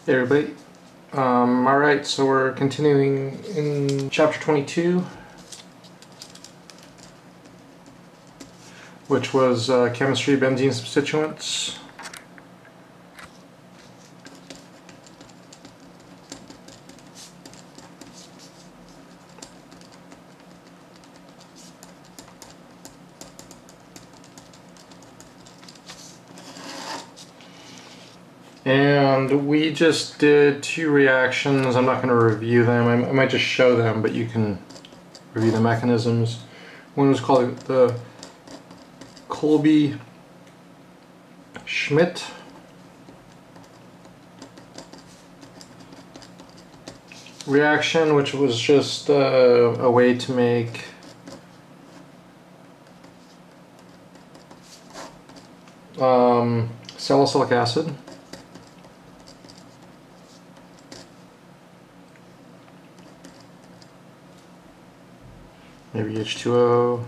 Hey everybody. Alright, so we're continuing in chapter 22, which was chemistry, benzene substituents. And we just did two reactions. I'm not going to review them. I might just show them, but you can review the mechanisms. One was called the Kolbe-Schmidt reaction, which was just a way to make salicylic acid. Maybe H2O.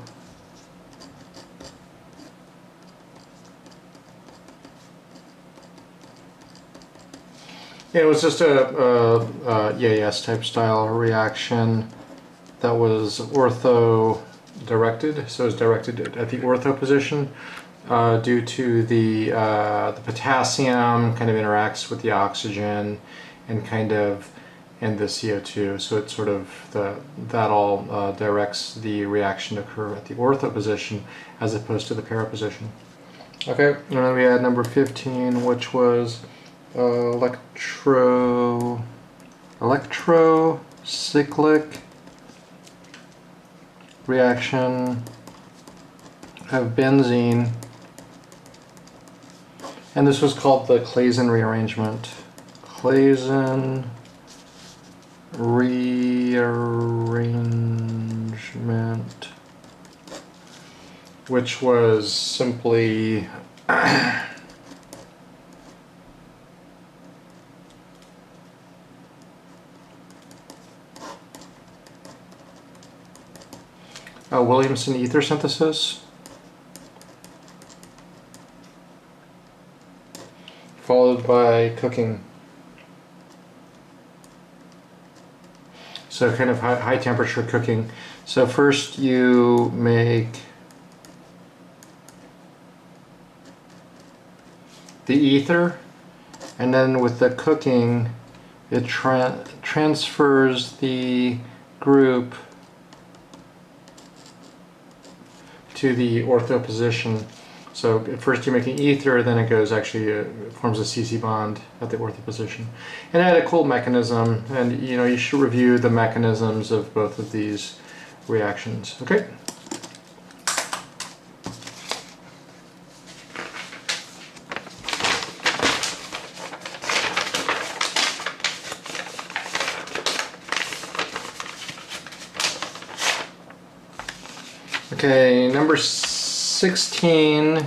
Yeah, it was just a EAS type style reaction that was ortho directed, so it was directed at the ortho position due to the potassium kind of interacts with the oxygen and the CO2, so it sort of that all directs the reaction to occur at the ortho position as opposed to the para position. Okay, and then we had number 15, which was electrocyclic reaction of benzene, and this was called the Claisen rearrangement. Claisen rearrangement, which was simply Williamson ether synthesis followed by cooking. So kind of high temperature cooking. So first you make the ether, and then with the cooking it transfers the group to the ortho position. So at first you're making ether, then it goes forms a CC bond at the ortho position. And it had a cool mechanism, and you should review the mechanisms of both of these reactions. Okay. Okay, number 16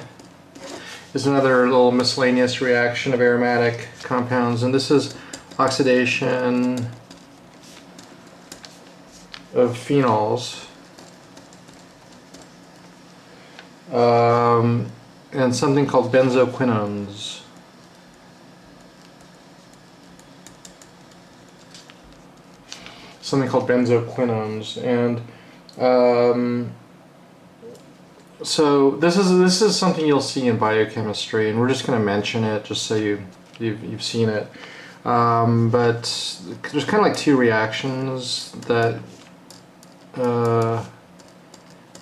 is another little miscellaneous reaction of aromatic compounds, and this is oxidation of phenols and something called benzoquinones. And so this is something you'll see in biochemistry, and we're just going to mention it just so you've seen it. But there's kind of like two reactions that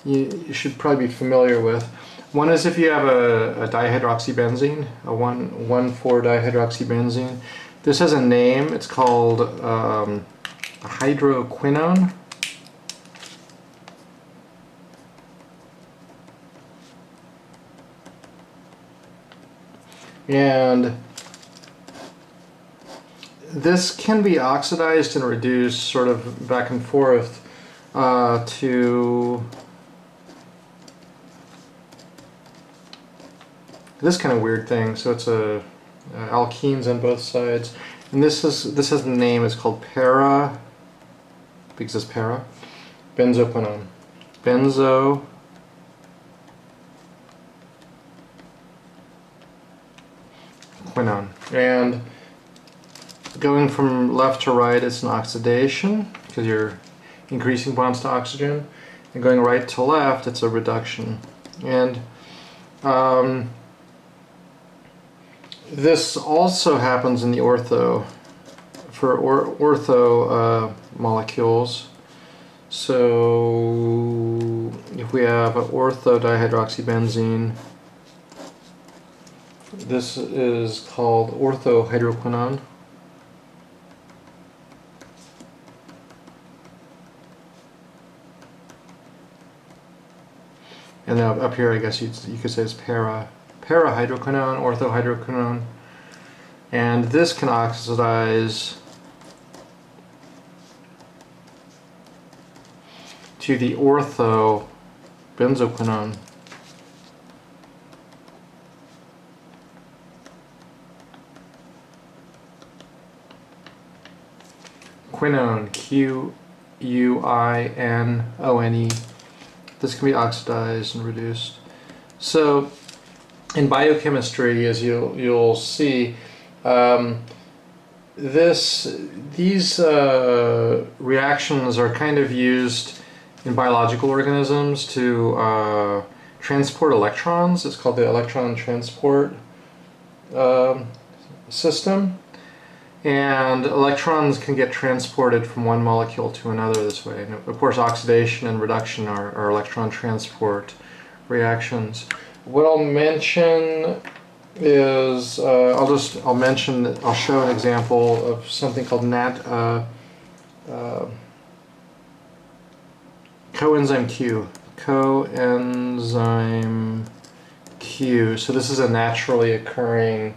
you should probably be familiar with. One is if you have a dihydroxybenzene, a 1,4-dihydroxybenzene. This has a name. It's called a hydroquinone. And this can be oxidized and reduced sort of back and forth to this kind of weird thing. So it's alkenes on both sides, and this has the name. It's called para, because it's para, benzoquinone, benzoquinone, and going from left to right, it's an oxidation because you're increasing bonds to oxygen, and going right to left, it's a reduction. And this also happens in the ortho for ortho molecules. So if we have ortho dihydroxybenzene, this is called ortho-hydroquinone. And then up here, I guess you could say it's para-hydroquinone, ortho-hydroquinone. And this can oxidize to the ortho-benzoquinone. Quinone, Q-U-I-N-O-N-E. This can be oxidized and reduced. So in biochemistry, as you'll see, these reactions are kind of used in biological organisms to transport electrons. It's called the electron transport system. And electrons can get transported from one molecule to another this way. And of course, oxidation and reduction are electron transport reactions. What I'll mention is I'll show an example of something called coenzyme Q. Coenzyme Q. So this is a naturally occurring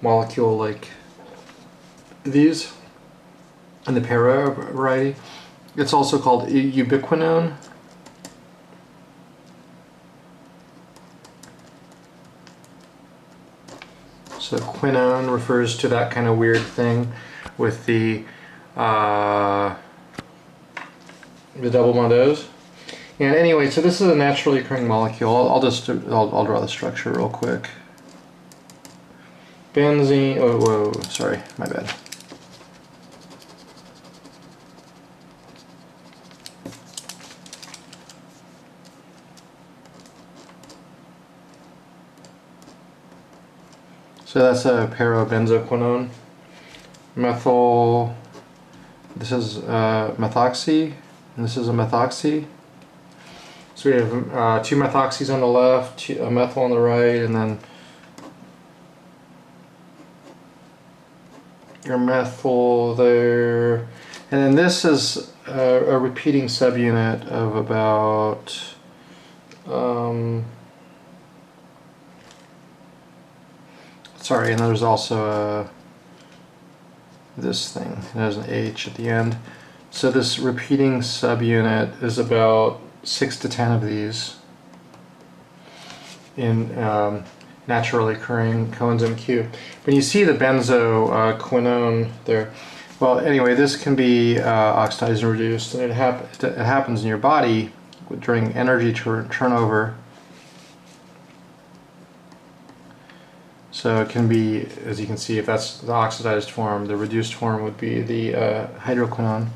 molecule like these in the para variety. It's also called ubiquinone. So quinone refers to that kind of weird thing with the double bond O's. And anyway, so this is a naturally occurring molecule. I'll draw the structure real quick. Benzene. Oh, whoa, sorry, my bad. So that's a para-benzoquinone. Methyl, this is methoxy, and this is a methoxy. So we have two methoxys on the left, a methyl on the right, and then your methyl there. And then this is a repeating subunit of about sorry, and there's also this thing. There's an H at the end. So this repeating subunit is about 6 to 10 of these in naturally occurring coenzyme Q. When you see the benzoquinone there, well, anyway, this can be oxidized and reduced, and it happens in your body during energy turnover. So it can be, as you can see, if that's the oxidized form, the reduced form would be the hydroquinone.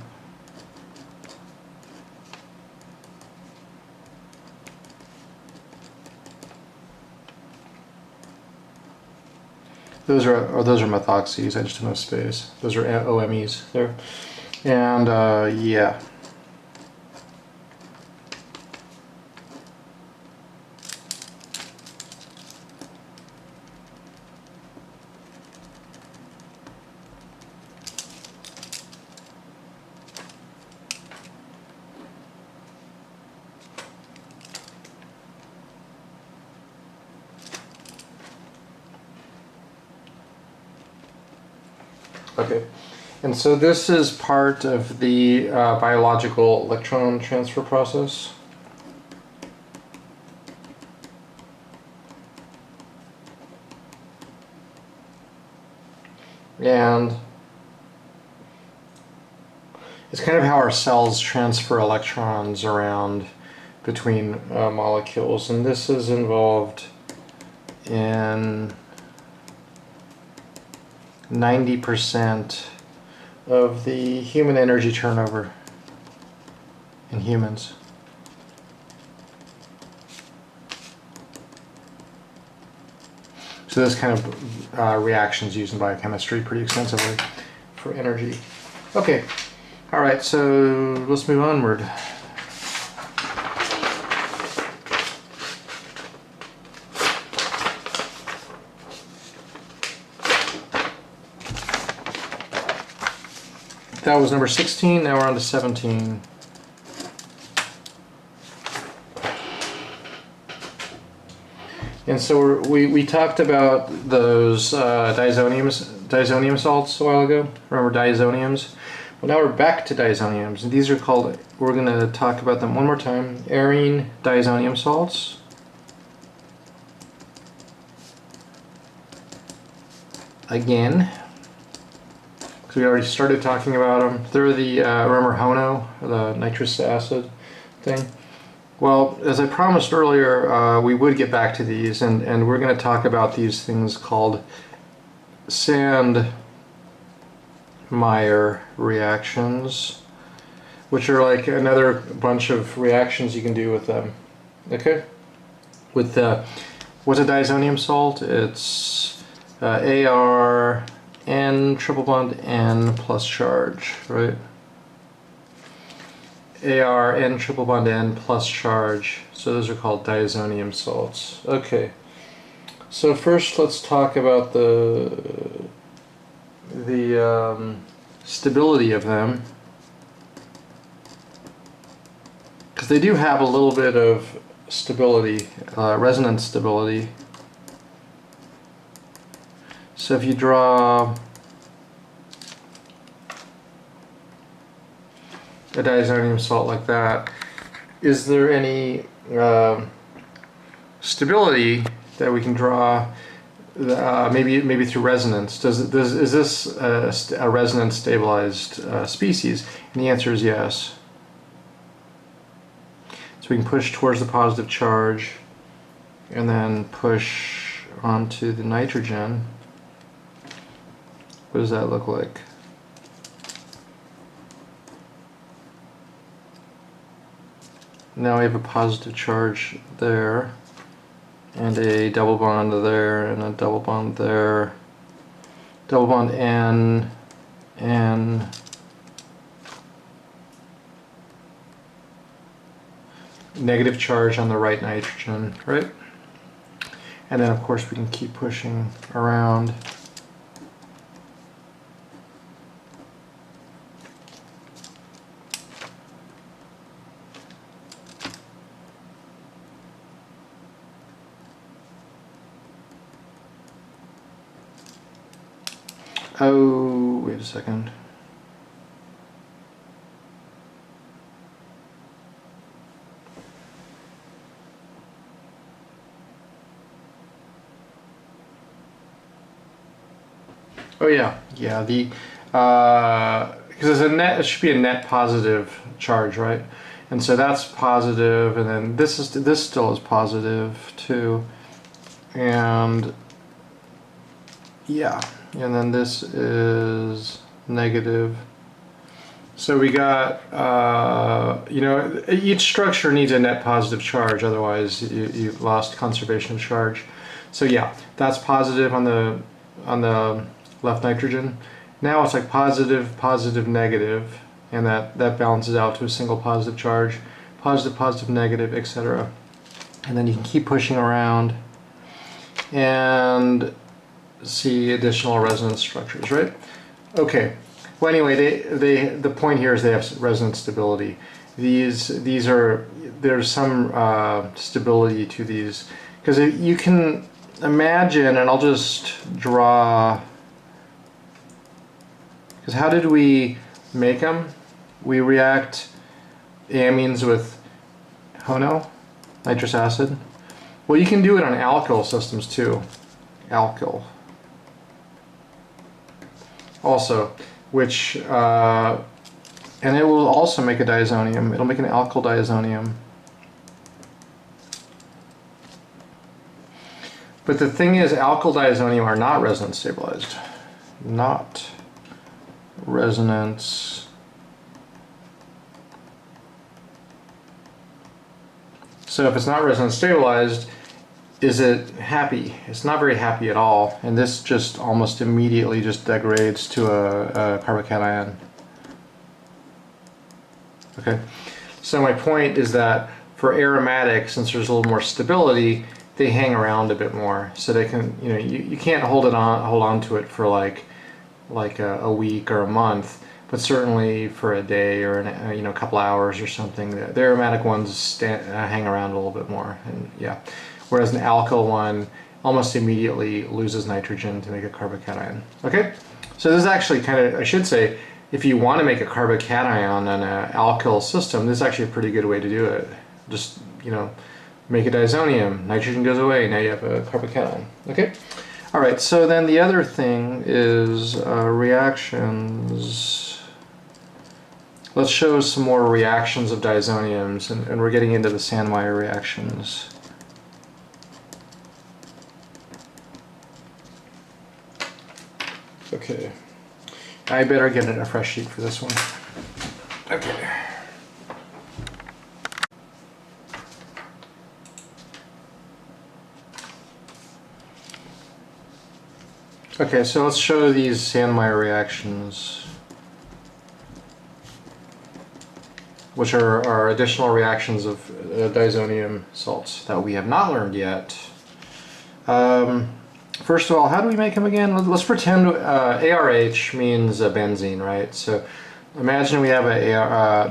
Those are methoxys. I just have no space. Those are OMEs there, and yeah. Okay, and so this is part of the biological electron transfer process. And it's kind of how our cells transfer electrons around between molecules, and this is involved in 90% of the human energy turnover in humans. So this kind of reactions used in biochemistry pretty extensively for energy. Okay, all right, so let's move onward. That was number 16, now we're on to 17. And so we talked about those diazonium salts a while ago. Remember diazoniums? Well, now we're back to diazoniums. And these are called, we're going to talk about them one more time, arene diazonium salts. Again, because we already started talking about them. They're the, remember HONO, the nitrous acid thing? Well, as I promised earlier, we would get back to these, and we're going to talk about these things called Sand-Meyer reactions, which are like another bunch of reactions you can do with them. Okay? With what's a diazonium salt? It's Ar N triple bond N plus charge, right? Ar N triple bond N plus charge. So those are called diazonium salts. Okay. So first let's talk about the stability of them, because they do have a little bit of stability, resonance stability. So if you draw a diazonium salt like that, is there any stability that we can draw? Maybe through resonance. Is this a resonance stabilized species? And the answer is yes. So we can push towards the positive charge and then push onto the nitrogen. What does that look like? Now we have a positive charge there, and a double bond there, and a double bond there, double bond N, N, negative charge on the right nitrogen, right? And then of course we can keep pushing around. Oh, wait a second. Oh yeah, the because it's a net, it should be a net positive charge, right? And so that's positive, and then this still is positive too, and yeah. And then this is negative. So we got, each structure needs a net positive charge, otherwise you've lost conservation of charge. So yeah, that's positive on the left nitrogen. Now it's like positive, positive, negative, and that balances out to a single positive charge, positive, positive, negative, etc. And then you can keep pushing around and see additional resonance structures, right? Okay. Well, anyway, the point here is they have resonance stability. There's some stability to these, because you can imagine, and I'll just draw. Because how did we make them? We react amines with HONO, nitrous acid. Well, you can do it on alkyl systems too. Alkyl. Also, which, and it will also make a diazonium. It'll make an alkyl diazonium. But the thing is, alkyl diazonium are not resonance stabilized. not resonance so if it's not resonance stabilized, is it happy? It's not very happy at all, and this just almost immediately just degrades to a carbocation. Okay, so my point is that for aromatic, since there's a little more stability, they hang around a bit more, so they can, you know, you can't hold on to it for like a week or a month, but certainly for a day or a couple hours or something. The aromatic ones hang around a little bit more, and yeah. Whereas an alkyl one almost immediately loses nitrogen to make a carbocation. Okay, so this is actually kind of, I should say, if you want to make a carbocation on an alkyl system, this is actually a pretty good way to do it. Just, you know, make a diazonium, nitrogen goes away, now you have a carbocation. Okay, all right, so then the other thing is reactions. Let's show some more reactions of diazoniums, and we're getting into the Sandmeyer reactions. Okay, I better get a fresh sheet for this one. Okay. Okay, so let's show these Sandmeyer reactions, which are our additional reactions of diazonium salts that we have not learned yet. First of all, how do we make them again? Let's pretend ARH means a benzene, right? So imagine we have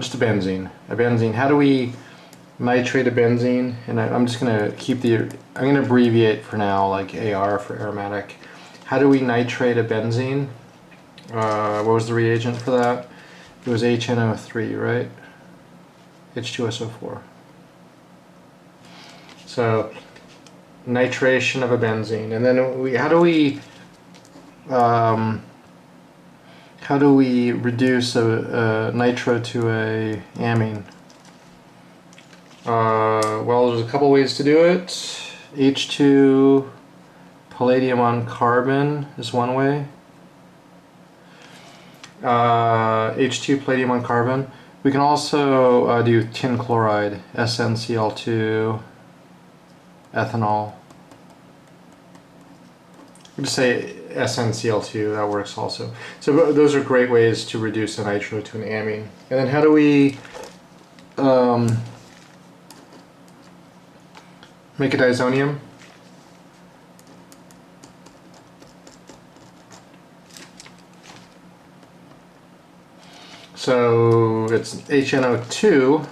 just a benzene. How do we nitrate a benzene? And I'm just going to I'm going to abbreviate for now, like AR for aromatic. How do we nitrate a benzene? What was the reagent for that? It was HNO3, right? H2SO4. So nitration of a benzene, and then how do we reduce a nitro to a amine? Well, there's a couple ways to do it. H2 palladium on carbon is one way. H2 palladium on carbon. We can also do tin chloride, SnCl2, ethanol. We just say SnCl2, that works also. So those are great ways to reduce a nitro to an amine. And then how do we make a diazonium? So it's HNO2,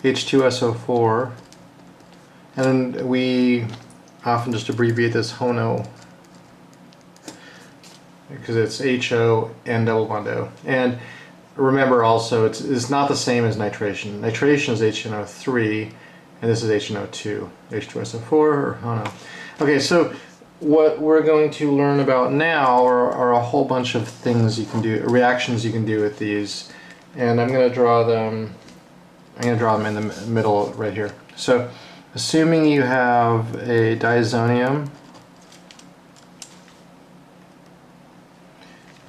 H2SO4, and then we often just abbreviate this HONO because it's HO and double bond O. And remember also, it's not the same as nitration. Nitration is HNO3, and this is HNO2, H2SO4 or HONO. Okay, so what we're going to learn about now are a whole bunch of things you can do, reactions you can do with these, and I'm going to draw them. I'm going to draw them in the middle right here. So, assuming you have a diazonium,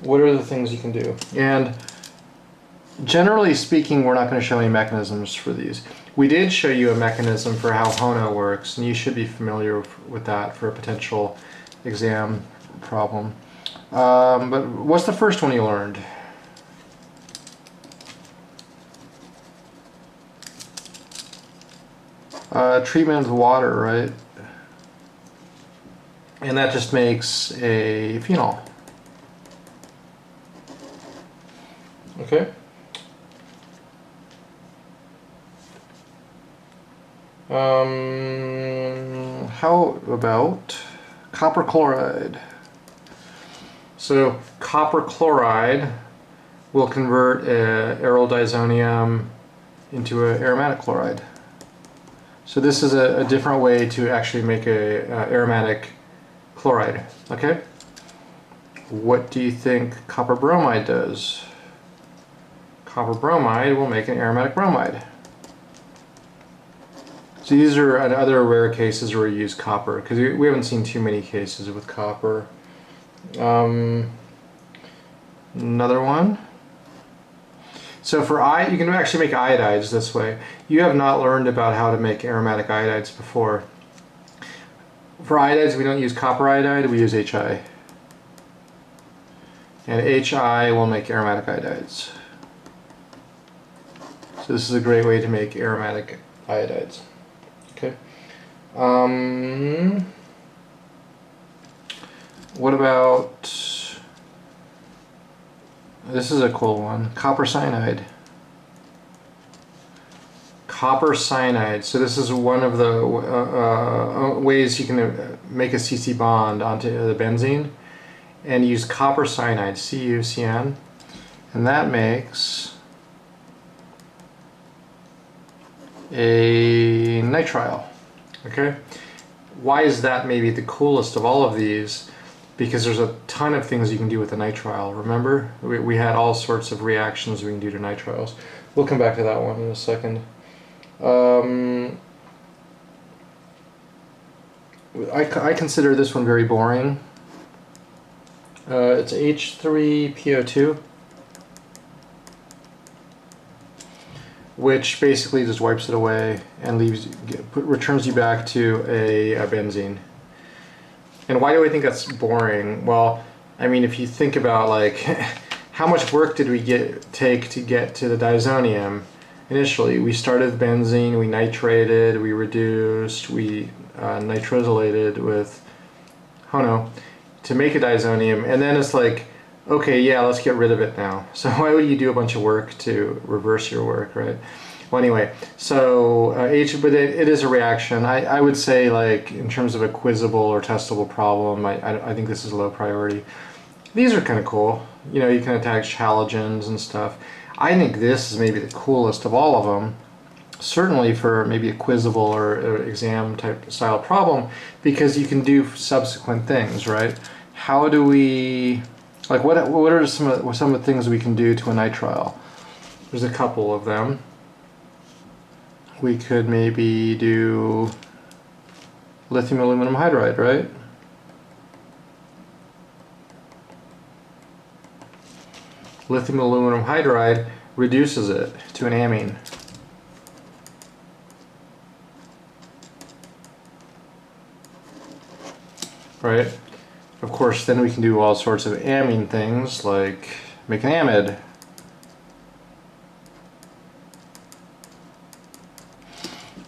what are the things you can do? And generally speaking, we're not going to show any mechanisms for these. We did show you a mechanism for how HONO works, and you should be familiar with that for a potential exam problem. But what's the first one you learned? Treatment with water, right? And that just makes a phenol. Okay. How about copper chloride? So copper chloride will convert aryl diazonium into an aromatic chloride. So this is a different way to actually make a aromatic chloride. Okay. What do you think copper bromide does? Copper bromide will make an aromatic bromide. So these are other rare cases where we use copper, because we haven't seen too many cases with copper. Another one. So for you can actually make iodides this way. You have not learned about how to make aromatic iodides before. For iodides, we don't use copper iodide, we use HI. And HI will make aromatic iodides. So this is a great way to make aromatic iodides. Okay. What about, this is a cool one, copper cyanide. Copper cyanide. So this is one of the ways you can make a CC bond onto the benzene, and use copper cyanide, CuCN, and that makes a nitrile. Okay, why is that maybe the coolest of all of these? Because there's a ton of things you can do with the nitrile. Remember, we had all sorts of reactions we can do to nitriles. We'll come back to that one in a second. I consider this one very boring. It's H3PO2, which basically just wipes it away and returns you back to a benzene. And why do I think that's boring? Well, I mean, if you think about like how much work did we take to get to the diazonium? Initially, we started with benzene, we nitrated, we reduced, we nitrosylated with HONO to make a diazonium, and then it's like, okay, yeah, let's get rid of it now. So why would you do a bunch of work to reverse your work, right? Well, anyway, so but it is a reaction. I would say, like, in terms of a quizzable or testable problem, I think this is low priority. These are kind of cool. You know, you can attach halogens and stuff. I think this is maybe the coolest of all of them. Certainly for maybe a quizzable or exam type style problem, because you can do subsequent things, right? How do we, like, what are some of the things we can do to a nitrile? There's a couple of them. We could maybe do lithium aluminum hydride, right? Lithium aluminum hydride reduces it to an amine. Right? Of course, then we can do all sorts of amine things, like make an amide.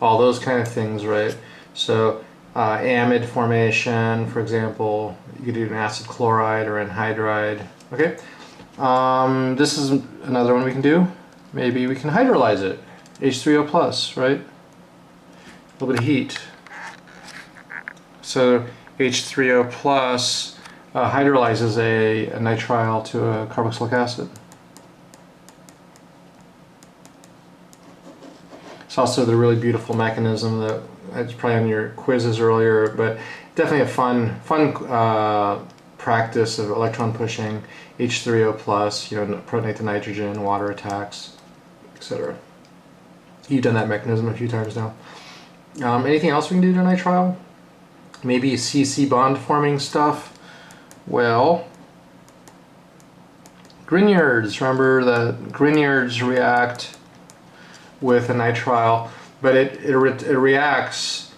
All those kind of things, right? So amide formation, for example, you could do an acid chloride or anhydride. Okay, this is another one we can do. Maybe we can hydrolyze it, H3O plus, right? A little bit of heat. So H3O plus hydrolyzes a nitrile to a carboxylic acid. It's also the really beautiful mechanism that it's probably on your quizzes earlier, but definitely a fun practice of electron pushing, H3O plus, you know, protonate to nitrogen, water attacks, etc. You've done that mechanism a few times now. Anything else we can do to nitrile? Maybe CC bond forming stuff. Well, Grignards. Remember that Grignards react with a nitrile, but it reacts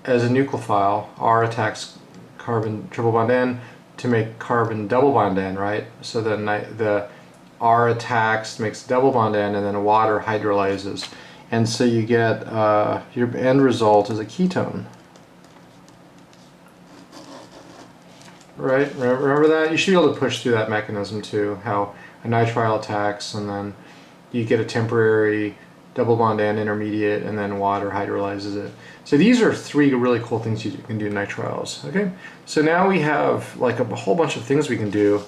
as a nucleophile. R attacks carbon triple bond N to make carbon double bond N, right? So the R attacks, makes double bond N, and then water hydrolyzes. And so you get, your end result is a ketone. Right? Remember that? You should be able to push through that mechanism too, how a nitrile attacks and then you get a temporary double bond N intermediate and then water hydrolyzes it. So these are three really cool things you can do in nitriles. Okay, so now we have like a whole bunch of things we can do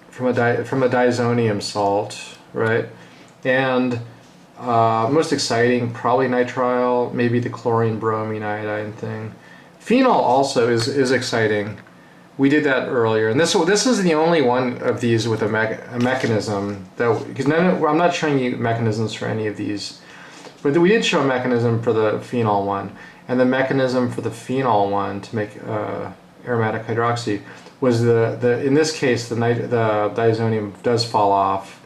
from a diazonium salt, right? And most exciting, probably nitrile, maybe the chlorine bromine iodine thing. Phenol also is exciting. We did that earlier, and this is the only one of these with a mechanism that, because I'm not showing you mechanisms for any of these, but we did show a mechanism for the phenol one, and the mechanism for the phenol one to make aromatic hydroxy, was in this case the diazonium does fall off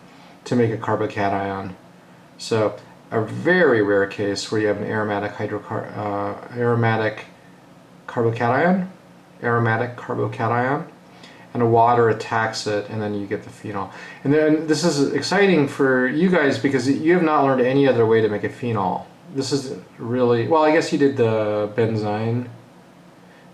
to make a carbocation. So a very rare case where you have an aromatic carbocation, and a water attacks it, and then you get the phenol. And then this is exciting for you guys because you have not learned any other way to make a phenol. This is really, well, I guess you did the benzene,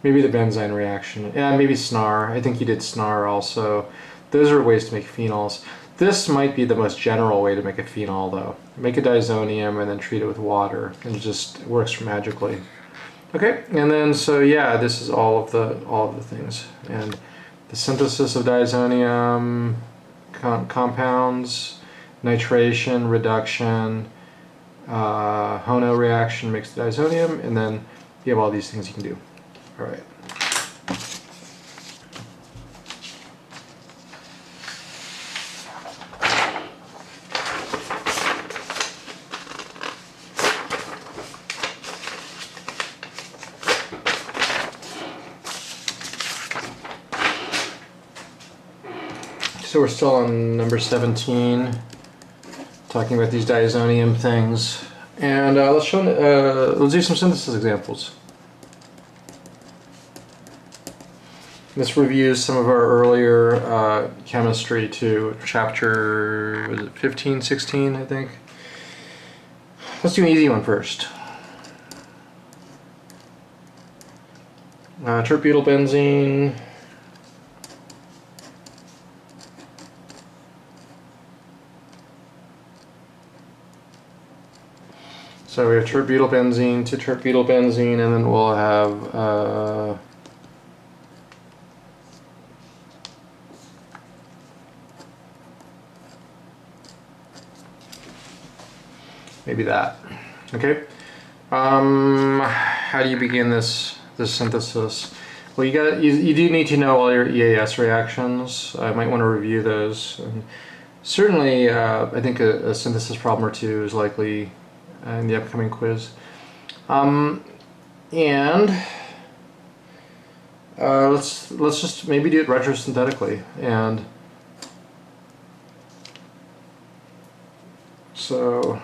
maybe the benzene reaction, yeah, maybe SNAR. I think you did SNAR also. Those are ways to make phenols. This might be the most general way to make a phenol, though. Make a diazonium and then treat it with water, and it just works magically. Okay, and then so yeah, this is all of the things, and the synthesis of diazonium compounds, nitration, reduction, Hono reaction makes the diazonium, and then you have all these things you can do. All right. So we're still on number 17, talking about these diazonium things, and let's do some synthesis examples. This reviews some of our earlier chemistry too, chapter, was it 15, 16, I think? Let's do an easy one first. Tert-Butyl Benzene. So we have Tert-Butyl Benzene to Tert-Butyl Benzene, and then we'll have maybe that. Okay. How do you begin this synthesis? Well, you do need to know all your EAS reactions. I might want to review those. And certainly, I think a synthesis problem or two is likely in the upcoming quiz. Let's just maybe do it retrosynthetically. And so,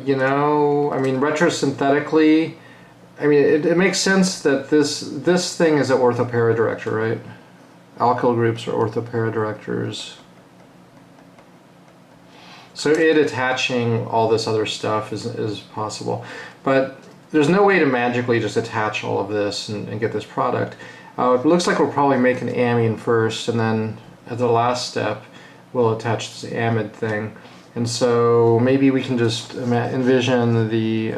you know, I mean, retrosynthetically, I mean, it makes sense that this thing is an orthopara director, right? Alkyl groups are orthopara directors. So it attaching all this other stuff is possible. But there's no way to magically just attach all of this and get this product. It looks like we'll probably make an amine first, and then at the last step, we'll attach this amide thing. And so maybe we can just envision the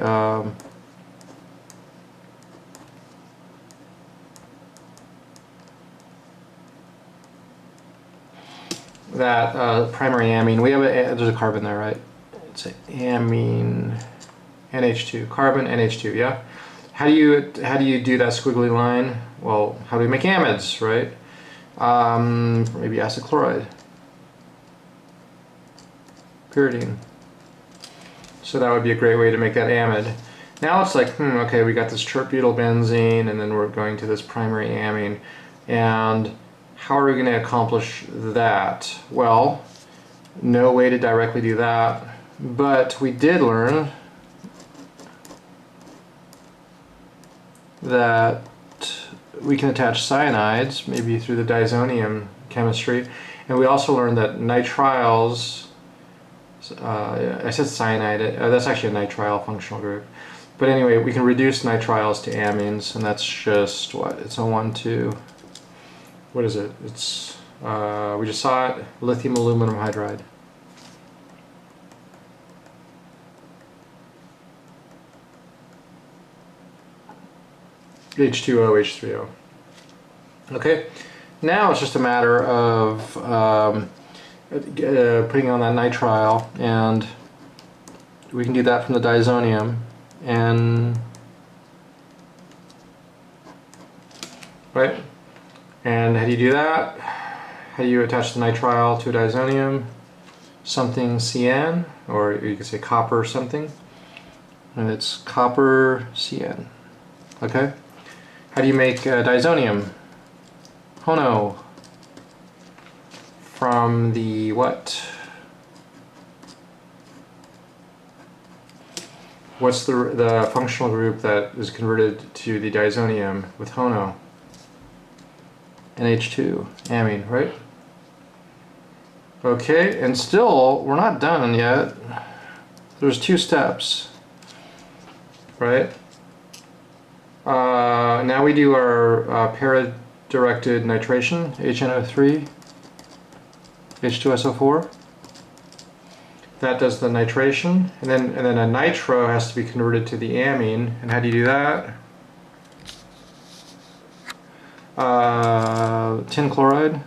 primary amine. We have there's a carbon there, right? It's an amine, NH2, carbon NH2. Yeah. How do you do that squiggly line? Well, how do we make amides, right? Maybe acid chloride, pyridine. So that would be a great way to make that amide. Now it's like, okay, we got this Tert-Butyl Benzene, and then we're going to this primary amine, and how are we going to accomplish that? Well, no way to directly do that, but we did learn that we can attach cyanides, maybe through the diazonium chemistry, and we also learned that nitriles, I said cyanide, that's actually a nitrile functional group, but anyway, we can reduce nitriles to amines, and that's just what? It's a 1,2. What is it? It's, we just saw it, lithium aluminum hydride. H2O, H3O. Okay, now it's just a matter of putting on that nitrile, and we can do that from the diazonium, and right? And how do you do that? How do you attach the nitrile to a diazonium? Something CN, or you could say copper something, and it's copper CN. Okay? How do you make diazonium? Hono. From the what? What's the functional group that is converted to the diazonium with HONO? NH2, amine, right? Okay, and still, we're not done yet. There's 2 steps, right? Now we do our para-directed nitration, HNO3, H2SO4. That does the nitration, and then a nitro has to be converted to the amine. And how do you do that? Tin chloride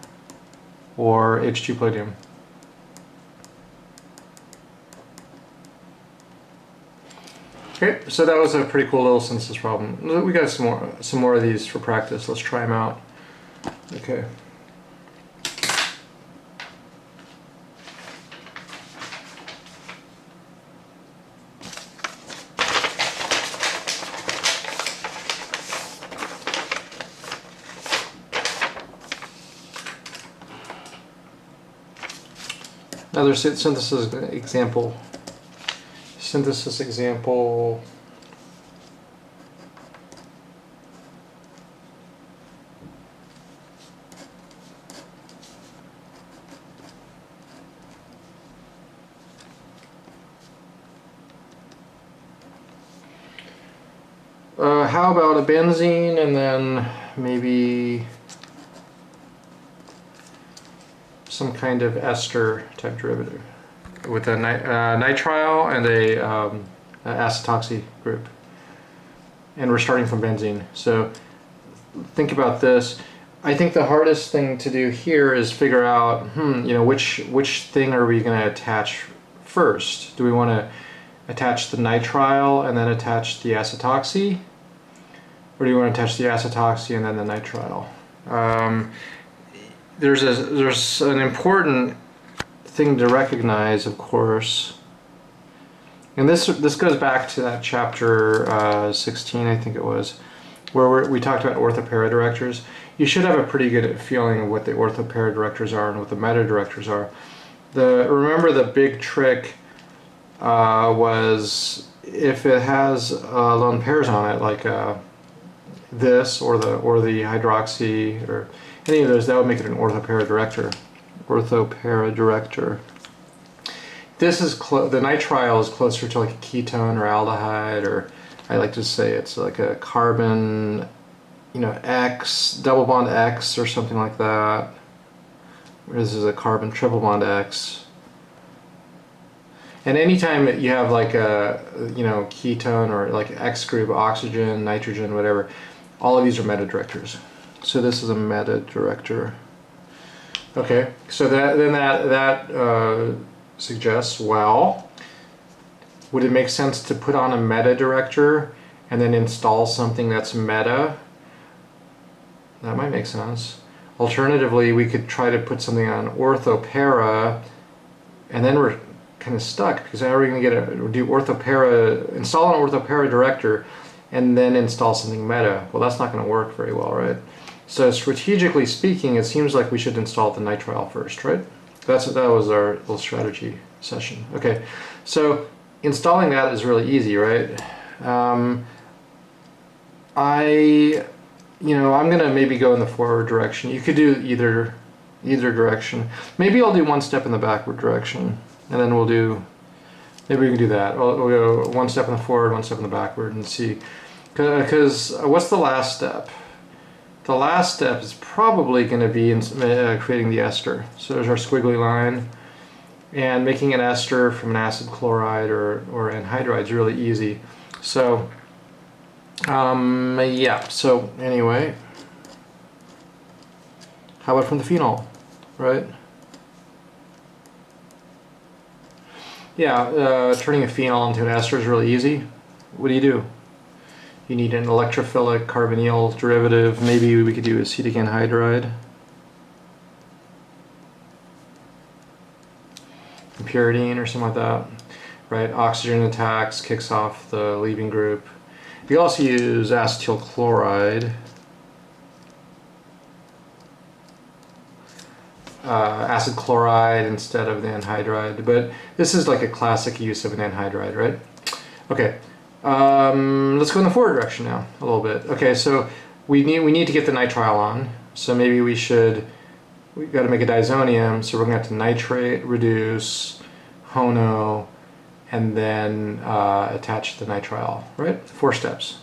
or H2 palladium. Okay, so that was a pretty cool little synthesis problem. We got some more of these for practice. Let's try them out. Okay. Another synthesis example. How about a benzene and then maybe some kind of ester type derivative with a nitrile and a acetoxy group, and we're starting from benzene. So think about this. I think the hardest thing to do here is figure out, you know, which thing are we going to attach first? Do we want to attach the nitrile and then attach the acetoxy, or do you want to attach the acetoxy and then the nitrile? There's an important thing to recognize, of course, and this goes back to that chapter 16, I think it was, where we talked about orthopara directors. You should have a pretty good feeling of what the orthopara directors are and what the meta directors are. Remember the big trick was if it has lone pairs on it, like this or the hydroxy or any of those, that would make it an orthopara director. This is the nitrile is closer to like a ketone or aldehyde, or I like to say it's like a carbon, you know, X, double bond X or something like that. This is a carbon triple bond X. And anytime you have like a, you know, ketone or like X group, oxygen, nitrogen, whatever, all of these are meta directors. So this is a meta director. Okay, so that suggests, well, would it make sense to put on a meta director and then install something that's meta? That might make sense. Alternatively, we could try to put something on orthopara, and then we're kind of stuck, because how are we going to do orthopara, install an orthopara director, and then install something meta? Well, that's not going to work very well, right? So strategically speaking, it seems like we should install the nitrile first, right? That was our little strategy session. Okay, so installing that is really easy, right? I'm gonna maybe go in the forward direction. You could do either direction. Maybe I'll do one step in the backward direction, and then maybe we can do that. We'll go one step in the forward, one step in the backward, and see. Because what's the last step? The last step is probably going to be in creating the ester. So there's our squiggly line, and making an ester from an acid chloride or anhydride is really easy. So yeah, so anyway, how about from the phenol, right? Yeah, turning a phenol into an ester is really easy. What do? You need an electrophilic carbonyl derivative. Maybe we could do acetic anhydride. Pyridine or something like that. Right? Oxygen attacks, kicks off the leaving group. We also use acetyl chloride, acid chloride instead of the anhydride, but this is like a classic use of an anhydride, right? Okay, let's go in the forward direction now a little bit. Okay, so we need to get the nitrile on, so maybe we've got to make a diazonium, so we're going to have to nitrate, reduce, hono, and then attach the nitrile, right? 4 steps.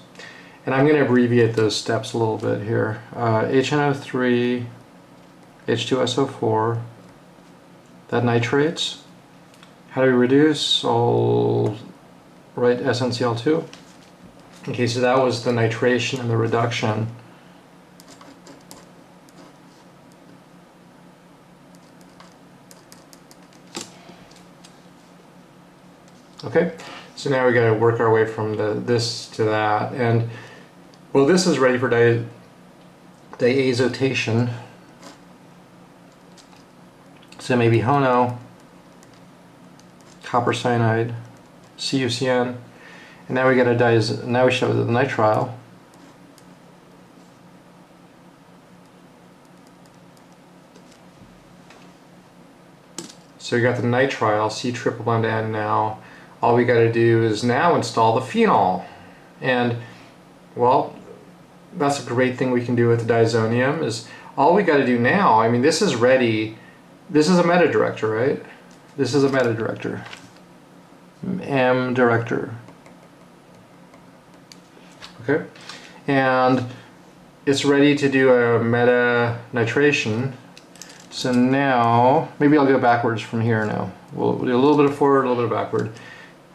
And I'm going to abbreviate those steps a little bit here. HNO3, H2SO4, that nitrates. How do we reduce? I'll write SnCl2. Okay, so that was the nitration and the reduction. Okay, so now we got to work our way from this to that, and well, this is ready for diazotation. So maybe hono, copper cyanide, CuCN, and now we got to now we show the nitrile. So we got the nitrile, C triple bond N now. All we got to do is now install the phenol. And, well, that's a great thing we can do with the diazonium, is all we got to do now, I mean, this is ready. This is a meta director, right? This is a meta director. M director. Okay? And it's ready to do a meta nitration. So now, maybe I'll go backwards from here now. We'll do a little bit of forward, a little bit of backward.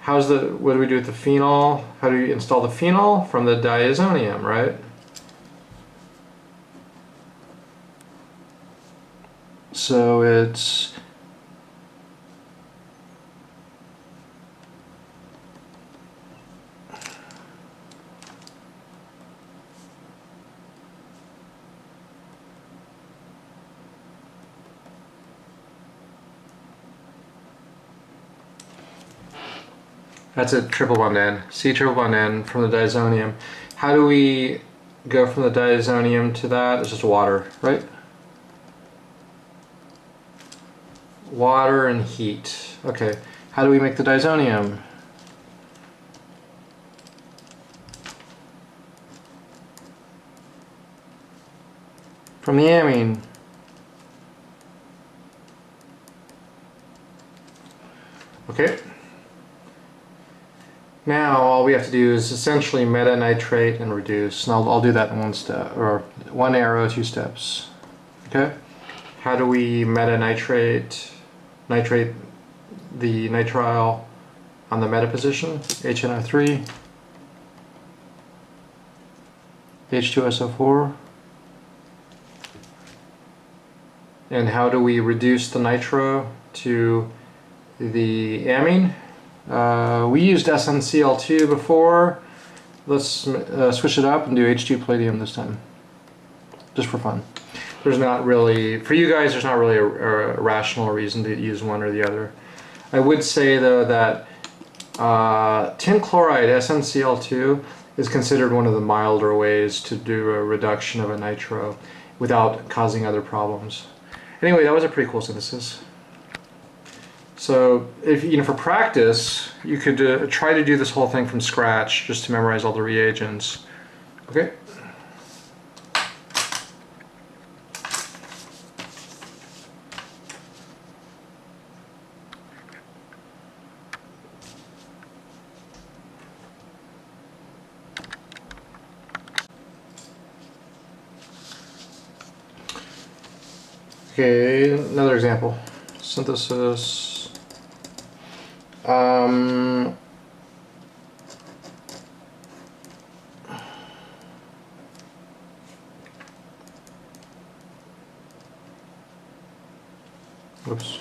What do we do with the phenol? How do you install the phenol? From the diazonium, right? So it's that's a triple bond N, C triple bond N from the diazonium. How do we go from the diazonium to that? It's just water, right? Water and heat. Okay, how do we make the diazonium? From the amine. Okay. Now all we have to do is essentially meta nitrate and reduce. And I'll do that in one step, or 1 arrow, 2 steps. Okay. How do we meta nitrate the nitrile on the meta position? HNO3, H2SO4. And how do we reduce the nitro to the amine? We used SnCl2 before. Let's switch it up and do H2 palladium this time, just for fun. There's not really, for you guys, there's not really a rational reason to use one or the other. I would say though that tin chloride, SnCl2, is considered one of the milder ways to do a reduction of a nitro without causing other problems. Anyway, that was a pretty cool synthesis. So, if for practice, you could try to do this whole thing from scratch, just to memorize all the reagents. Okay. Okay, another example. Synthesis. Oops.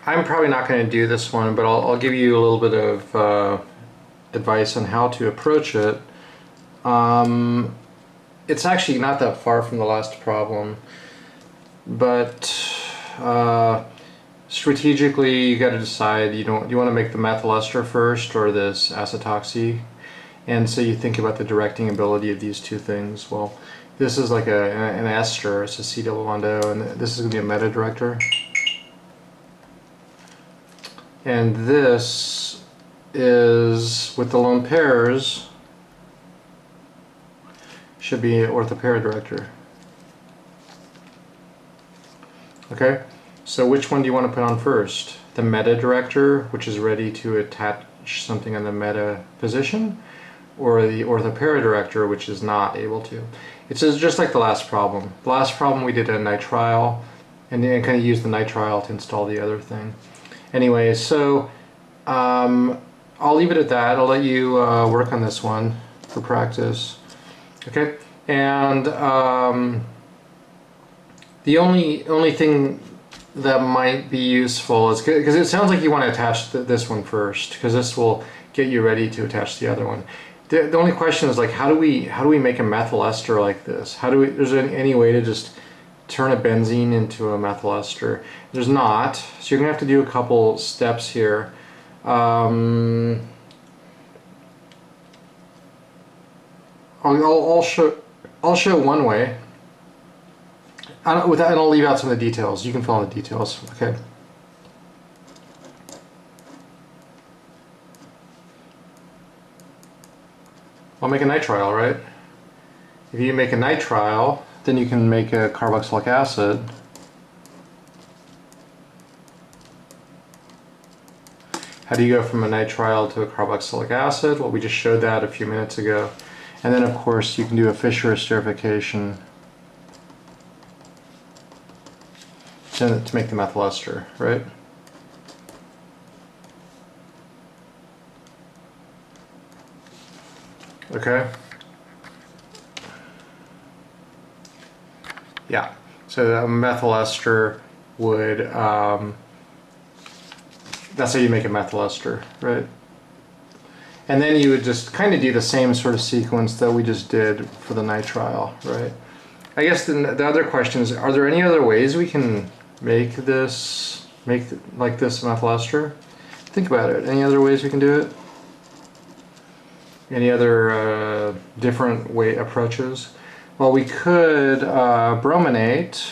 I'm probably not going to do this one, but I'll give you a little bit of advice on how to approach it. It's actually not that far from the last problem, but strategically you got to decide, do you want to make the methyl ester first or this acetoxy? And so you think about the directing ability of these two things. Well, this is like an ester, it's a C double bond O, and this is going to be a meta director. And this is, with the lone pairs, should be an orthopara director. Okay, so which one do you want to put on first? The meta director, which is ready to attach something on the meta position, or the orthopara director, which is not able to? It's just like the last problem. The last problem we did a nitrile, and then kind of used the nitrile to install the other thing. Anyway, so I'll leave it at that. I'll let you work on this one for practice. Okay, and the only thing that might be useful is, because it sounds like you want to attach this one first, because this will get you ready to attach the other one. The only question is, like, how do we make a methyl ester like this? Is there any way to just turn a benzene into a methyl ester? There's not, so you're gonna have to do a couple steps here. I'll show one way, and I'll leave out some of the details. You can fill in the details. Okay. I'll make a nitrile, right? If you make a nitrile, then you can make a carboxylic acid. How do you go from a nitrile to a carboxylic acid? Well, we just showed that a few minutes ago. And then, of course, you can do a Fischer esterification to make the methyl ester, right? Okay. Yeah. So a methyl ester would, that's how you make a methyl ester, right? And then you would just kind of do the same sort of sequence that we just did for the nitrile, right? I guess the other question is, are there any other ways we can make this, like this methyl ester? Think about it. Any other ways we can do it? Any other different approaches? Well, we could brominate.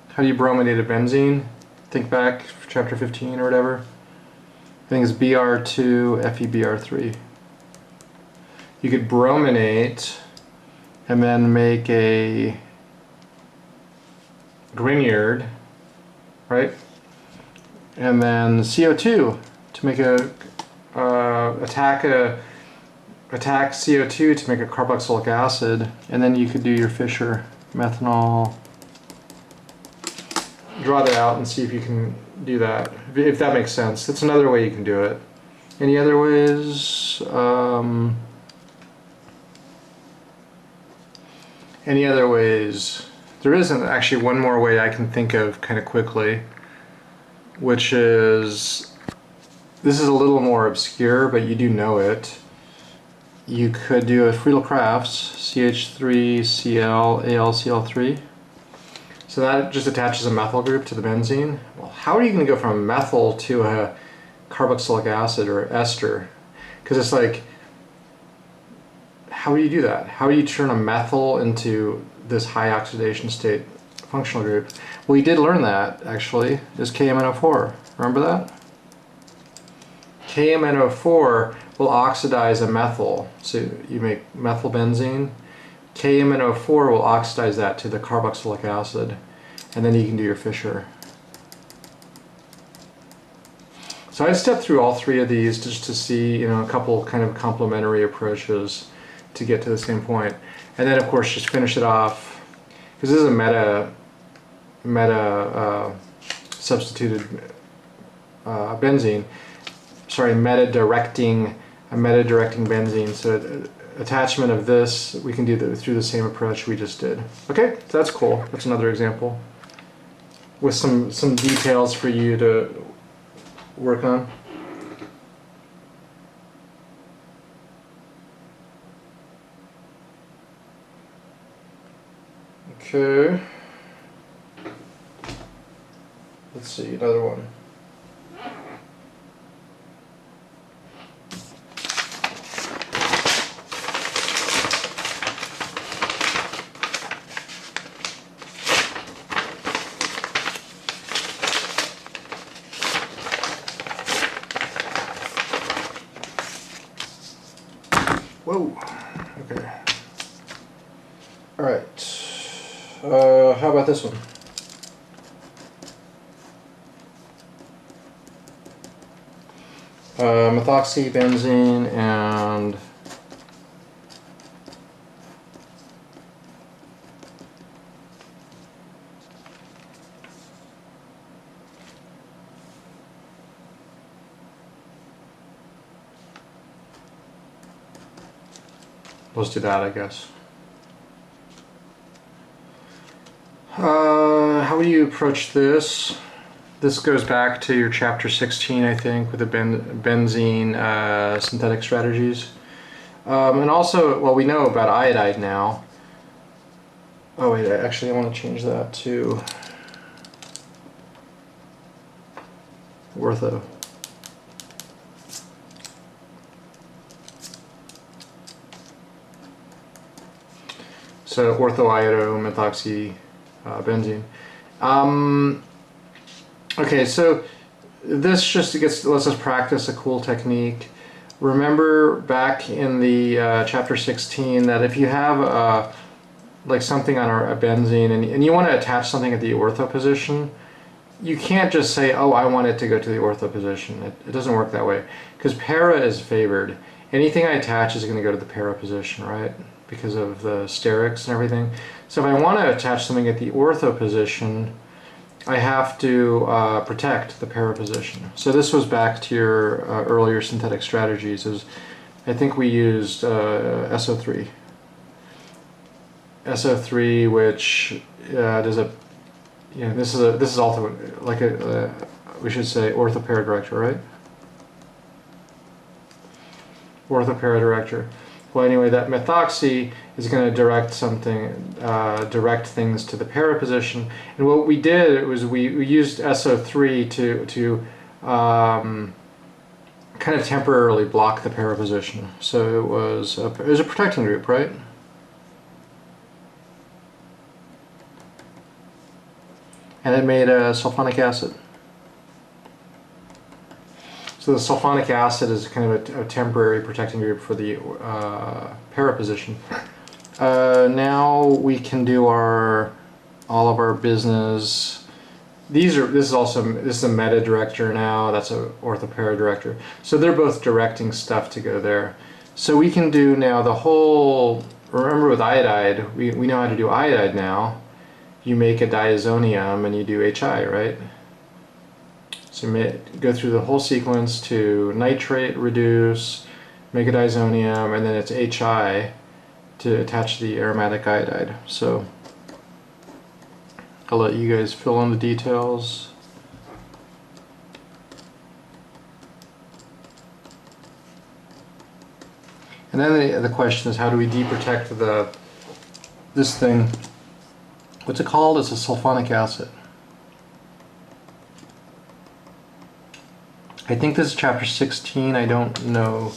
How do you brominate a benzene? Think back, chapter 15 or whatever. I think it's Br2 FeBr3. You could brominate and then make a Grignard, right? And then CO2 to make attack CO2 to make a carboxylic acid, and then you could do your Fischer methanol. Draw that out and see if you can do that, if that makes sense. That's another way you can do it. Any other ways? Any other ways? There isn't actually one more way I can think of kind of quickly, which is, this is a little more obscure, but you do know it. You could do a Friedel-Crafts CH3Cl AlCl3. So that just attaches a methyl group to the benzene. Well, how are you going to go from a methyl to a carboxylic acid or ester? Because it's like, how do you do that? How do you turn a methyl into this high oxidation state functional group? Well, you did learn that, actually. Is KMNO4. Remember that? KMNO4 will oxidize a methyl. So you make methyl benzene. KMNO4 will oxidize that to the carboxylic acid, and then you can do your Fischer. So I stepped through all three of these just to see, a couple kind of complementary approaches to get to the same point. And then, of course, just finish it off, because this is a meta substituted benzene. Sorry, meta-directing benzene. So attachment of this, we can do through the same approach we just did. Okay, so that's cool. That's another example with some details for you to work on? Okay. Let's see, another one. Whoa. Okay. All right. How about this one? Methoxy benzene and let's do that, I guess. How would you approach this? This goes back to your chapter 16, I think, with the benzene synthetic strategies. And also, well, we know about iodide now. Oh wait, actually I want to change that to ortho. So orthoiodomethoxy benzene. Okay, so this just lets us practice a cool technique. Remember back in the chapter 16 that if you have like something on a benzene and you want to attach something at the ortho position, you can't just say, oh, I want it to go to the ortho position. It doesn't work that way, because para is favored. Anything I attach is going to go to the para position, right? Because of the sterics and everything. So if I want to attach something at the ortho position, I have to protect the para position. So this was back to your earlier synthetic strategies. I think we used SO3. SO3, which does a, this is also like a we should say orthopara director, right? Orthopara director. Well, anyway, that methoxy is going to direct something, direct things to the para position. And what we did was we used SO3 to kind of temporarily block the para position. So it was a protecting group, right? And it made a sulfonic acid. So the sulfonic acid is kind of a temporary protecting group for the para position. Now we can do all of our business. This is a meta director now. That's a orthopara director. So they're both directing stuff to go there. So we can do now the whole. Remember with iodide, we know how to do iodide now. You make a diazonium and you do HI, right? So go through the whole sequence to nitrate, reduce, make a diazonium, and then it's HI to attach the aromatic iodide. So I'll let you guys fill in the details. And then the question is, how do we deprotect this thing? What's it called? It's a sulfonic acid. I think this is chapter 16. I don't know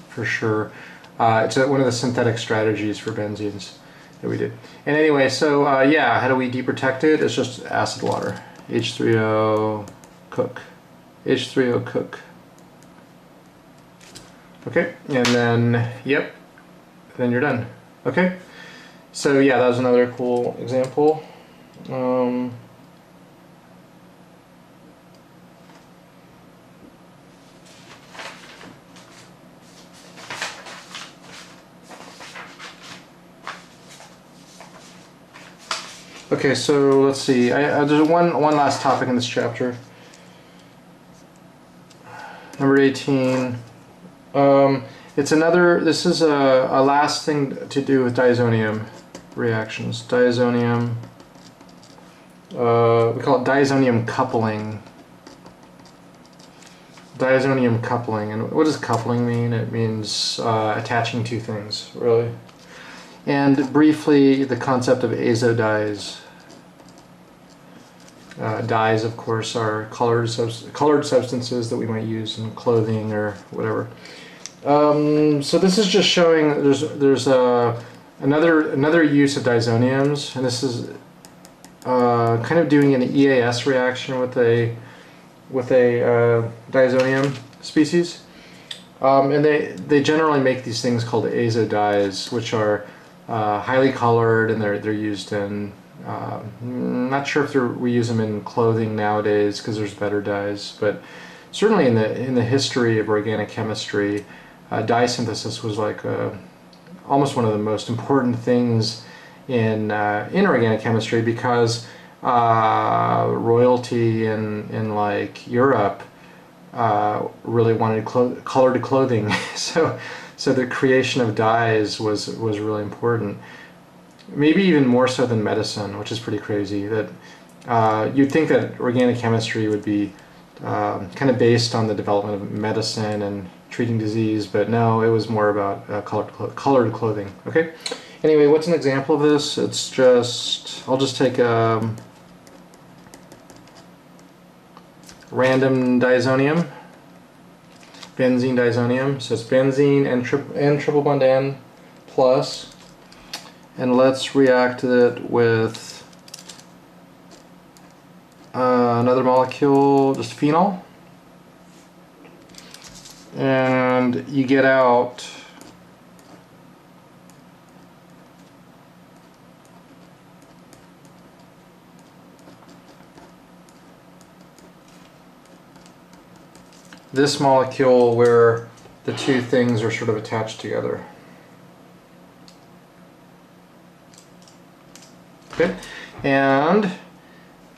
for sure. It's one of the synthetic strategies for benzenes that we did. And anyway, so yeah, how do we deprotect it? It's just acid water. H3O, cook. H3O, cook. Okay, and then, yep, then you're done. Okay, so yeah, that was another cool example. Okay, so let's see. There's one last topic in this chapter. Number 18. It's another. This is a last thing to do with diazonium reactions. Diazonium. We call it diazonium coupling. diazonium coupling. And what does coupling mean? It means attaching two things, really. And briefly, the concept of Azo Dyes. Dyes, of course, are colored substances that we might use in clothing or whatever. So this is just showing there's another use of diazoniums, and this is kind of doing an EAS reaction with a diazonium species, and they generally make these things called Azo Dyes, which are highly colored, and they're used in. I'm not sure if we use them in clothing nowadays because there's better dyes, but certainly in the history of organic chemistry, dye synthesis was like almost one of the most important things in organic chemistry, because royalty in like Europe really wanted colored clothing, so the creation of dyes was really important. Maybe even more so than medicine, which is pretty crazy. That you'd think that organic chemistry would be kind of based on the development of medicine and treating disease, but no, it was more about colored clothing. Okay. Anyway, what's an example of this? It's just, I'll just take random diazonium, benzene diazonium. So it's benzene and triple bond N plus. And let's react it with another molecule, just phenol. And you get out this molecule where the two things are sort of attached together. Okay, and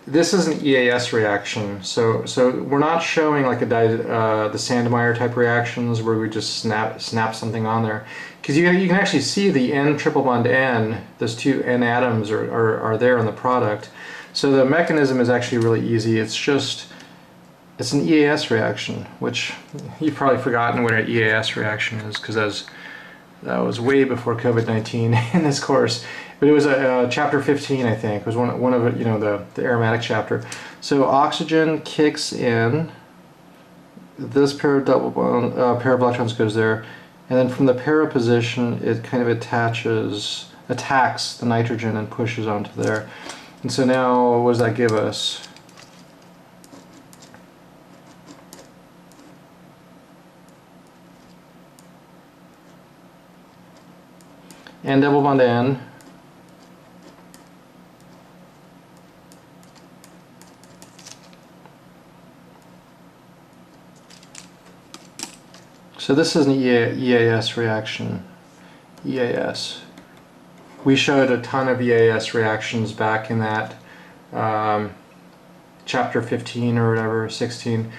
this is an EAS reaction, so we're not showing like the Sandmeyer type reactions where we just snap something on there, because you can actually see the N triple bond N, those two N atoms are there in the product. So the mechanism is actually really easy. It's an EAS reaction, which you've probably forgotten what an EAS reaction is, because that was way before COVID-19 in this course. But it was chapter 15, I think. It was one of the aromatic chapter. So oxygen kicks in. This pair of pair of electrons goes there, and then from the para position, it kind of attacks the nitrogen and pushes onto there. And so now, what does that give us? And double bond N. So this is an EAS reaction. EAS. We showed a ton of EAS reactions back in that chapter 15 or whatever, 16.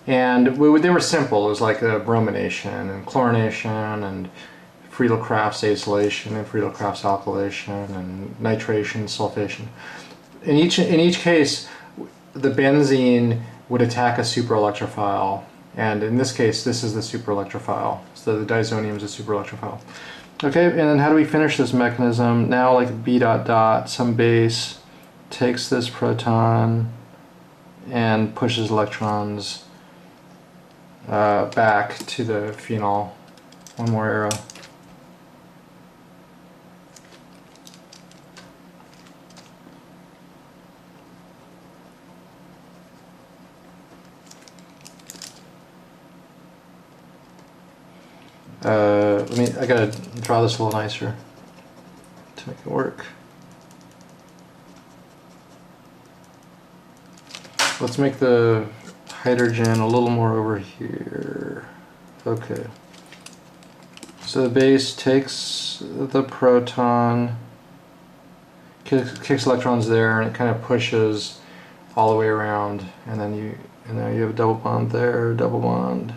And they were simple. It was like a bromination and chlorination and Friedel-Crafts acylation and Friedel-Crafts alkylation and nitration, sulfation. In each case, the benzene would attack a superelectrophile, and in this case, this is the superelectrophile. So the diazonium is a superelectrophile. Okay, and then how do we finish this mechanism? Now, like B dot dot, some base takes this proton and pushes electrons back to the phenol. One more arrow. I gotta draw this a little nicer to make it work. Let's make the hydrogen a little more over here. Okay. So the base takes the proton, kicks electrons there, and it kind of pushes all the way around, and then now you have a double bond there, double bond.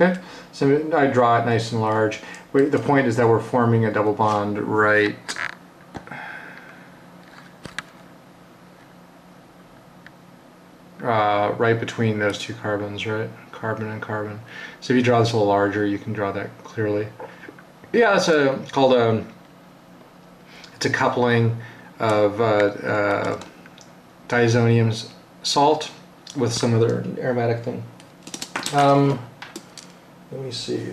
Okay, so I draw it nice and large. The point is that we're forming a double bond right right between those two carbons, right? Carbon and carbon. So if you draw this a little larger, you can draw that clearly. Yeah, it's called a, it's a coupling of Diazonium Salt with some other aromatic thing. Let me see.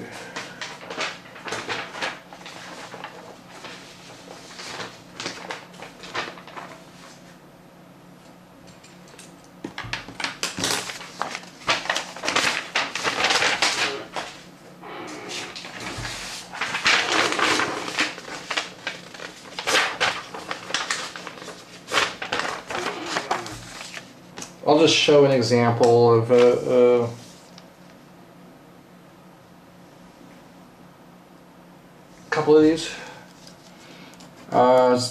I'll just show an example of a couple of these.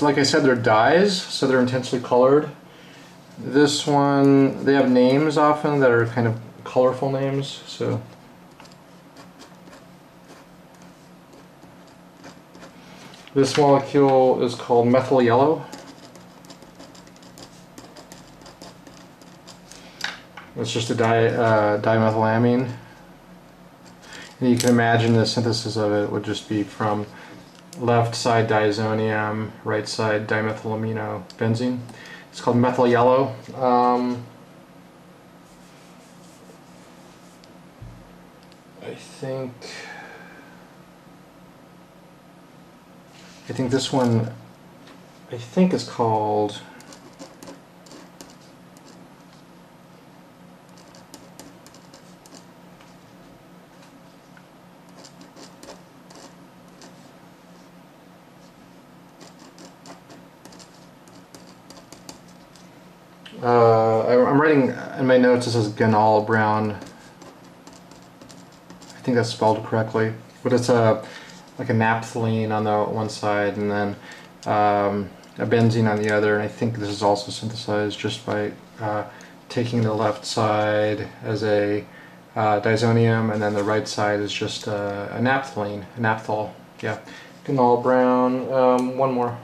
Like I said, they're dyes, so they're intensely colored. This one, they have names often that are kind of colorful names. So this molecule is called methyl yellow. It's just a dimethylamine. And you can imagine the synthesis of it would just be from left side diazonium, right side dimethylamino benzene. It's called methyl yellow. I think this one, I think, is called I'm writing in my notes, it says Ganol brown. I think that's spelled correctly, but it's like a naphthalene on the one side and then a benzene on the other, and I think this is also synthesized just by taking the left side as a diazonium and then the right side is just a naphthalene, a naphthol. Yeah, Ganol brown. One more.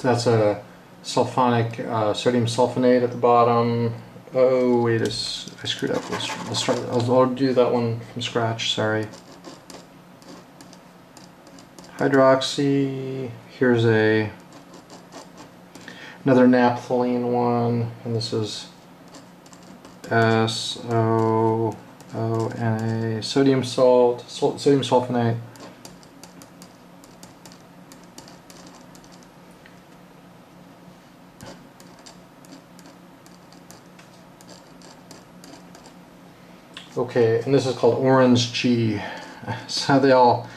That's a sulfonic sodium sulfonate at the bottom. Oh wait, I screwed up. Let's start. I'll do that one from scratch. Sorry. Hydroxy. Here's another naphthalene one, and this is SOONA, sodium salt, sodium sulfonate. Okay, and this is called Orange G. So they all,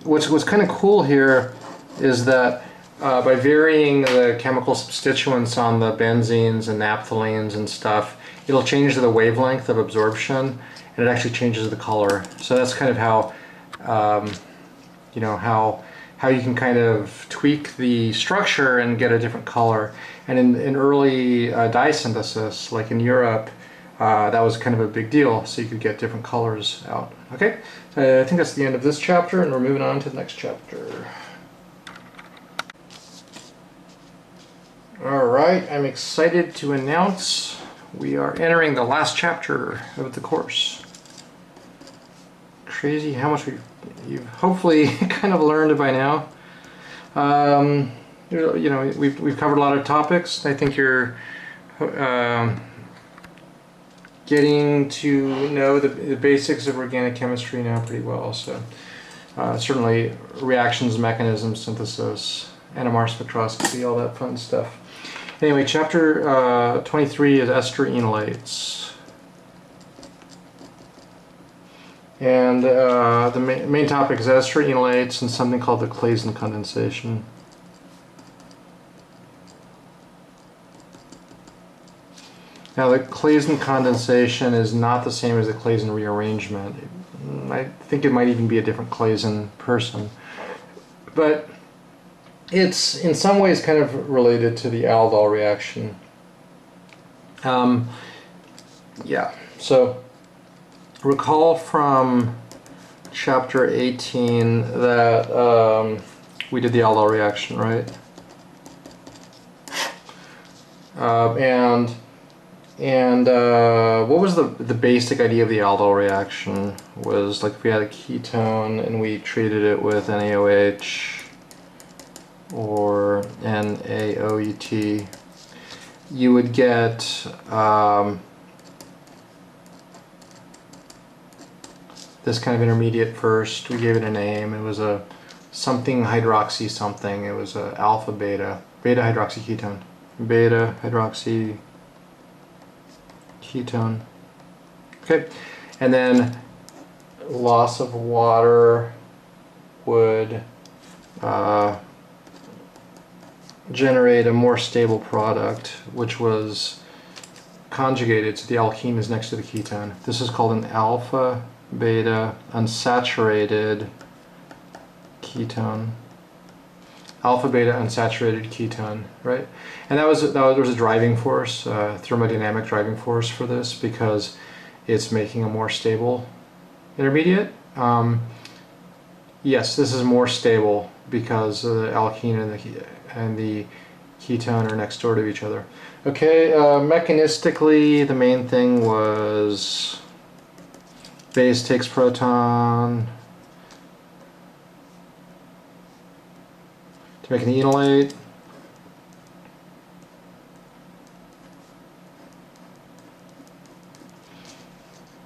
what's kind of cool here is that by varying the chemical substituents on the benzenes and naphthalenes and stuff, it'll change the wavelength of absorption, and it actually changes the color. So that's kind of how, you know, how you can kind of tweak the structure and get a different color. And in early dye synthesis, like in Europe, that was kind of a big deal, so you could get different colors out. Okay, so I think that's the end of this chapter, and we're moving on to the next chapter. Alright, I'm excited to announce we are entering the last chapter of the course. Crazy how much you've hopefully kind of learned by now. You know, we've covered a lot of topics. I think you're getting to know the basics of organic chemistry now pretty well. So certainly reactions, mechanisms, synthesis, NMR spectroscopy, all that fun stuff. Anyway, chapter 23 is ester enolates. And the main topic is ester enolates and something called the Claisen condensation. Now the Claisen condensation is not the same as the Claisen rearrangement. I think it might even be a different Claisen person. But it's in some ways kind of related to the Aldol reaction. Yeah, so recall from chapter 18 that we did the Aldol reaction, right? What was the basic idea of the Aldol reaction? Was like if we had a ketone and we treated it with NaOH or NaOET, you would get this kind of intermediate first. We gave it a name. It was a something hydroxy something. It was a alpha beta hydroxyketone. Beta hydroxy ketone. Okay, and then loss of water would generate a more stable product, which was conjugated, so the alkene is next to the ketone. This is called an alpha beta unsaturated ketone. Alpha beta unsaturated ketone, right? And there was a driving force, thermodynamic driving force for this, because it's making a more stable intermediate. Yes, this is more stable because the alkene and the ketone are next door to each other. Okay, mechanistically, the main thing was base takes proton to make an enolate.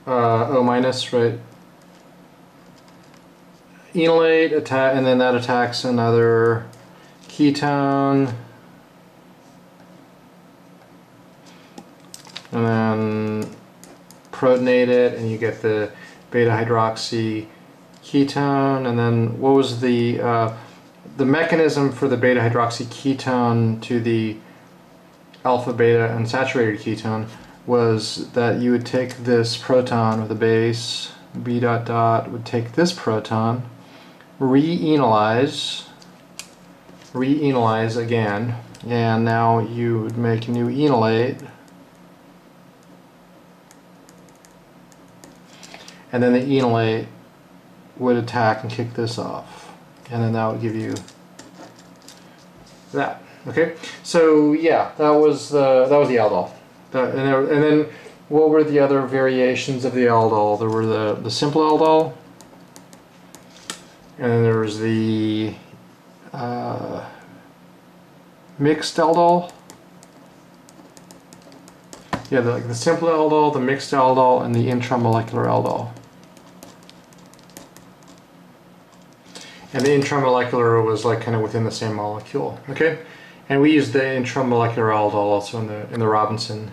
O minus, right? Enolate attack, and then that attacks another ketone, and then protonate it, and you get the beta hydroxy ketone. And then what was the mechanism for the beta hydroxy ketone to the alpha beta unsaturated ketone was that you would take this proton with a base, B dot dot would take this proton, re-enolize again, and now you would make a new enolate, and then the enolate would attack and kick this off, and then that would give you that. Okay, so yeah, that was the aldol. And then what were the other variations of the aldol? There were the simple aldol, and then there was the mixed aldol. Yeah, the simple aldol, the mixed aldol, and the intramolecular aldol. And the intramolecular was like kind of within the same molecule. Okay, and we used the intramolecular aldol also in the Robinson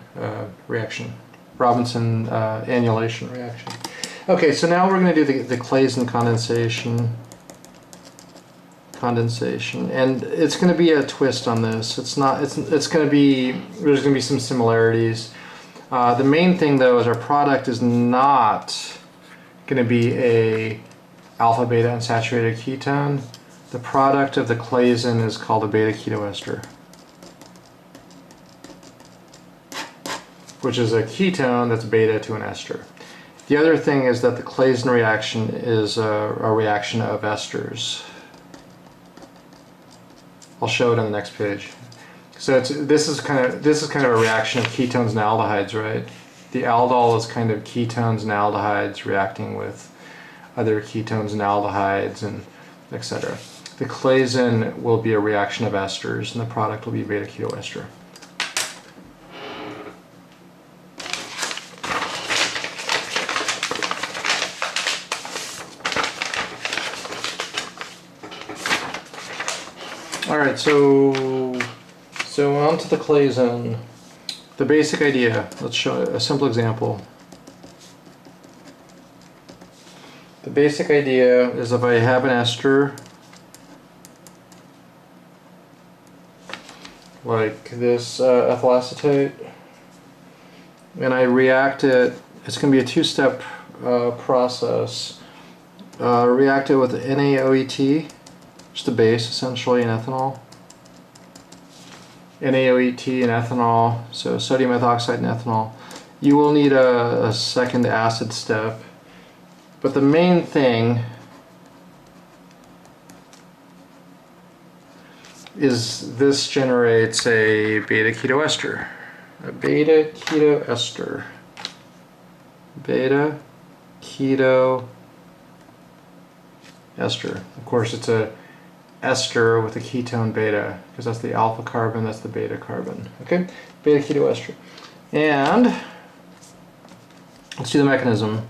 reaction, Robinson annulation reaction. Okay, so now we're going to do the Claisen condensation. And it's going to be a twist on this. It's going to be, there's going to be some similarities. The main thing though is our product is not going to be a alpha beta unsaturated ketone. The product of the Claisen is called a beta ketoester, which is a ketone that's beta to an ester. The other thing is that the Claisen reaction is a reaction of esters. I'll show it on the next page. So this is kind of a reaction of ketones and aldehydes, right? The aldol is kind of ketones and aldehydes reacting with other ketones and aldehydes and etc. The Claisen will be a reaction of esters, and the product will be beta ketoester. All right, so on to the Claisen. The basic idea. Let's show a simple example. The basic idea is if I have an ester like this ethyl acetate, and I react it, it's going to be a two-step process. React it with NaOET, just a base essentially in ethanol. NaOET and ethanol, so sodium ethoxide and ethanol. you will need a second acid step, but the main thing is this generates a beta ketoester. A beta ketoester. Beta keto ester. Of course, it's a ester with a ketone beta, because that's the alpha carbon, that's the beta carbon. Okay, beta ketoester. And let's do the mechanism.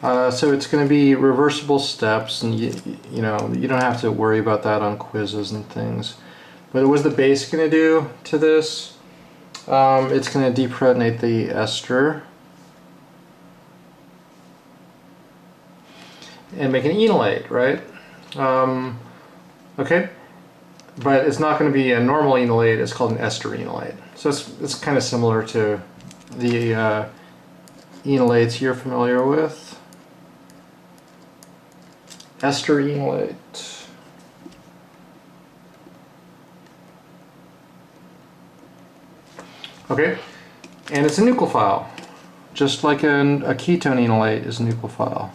So it's going to be reversible steps, and you know, you don't have to worry about that on quizzes and things. But what's the base going to do to this? It's going to deprotonate the ester and make an enolate, right? Okay, but it's not going to be a normal enolate. It's called an ester enolate. So it's kind of similar to the enolates you're familiar with. Ester enolate. Okay, and it's a nucleophile, just like a ketone enolate is a nucleophile.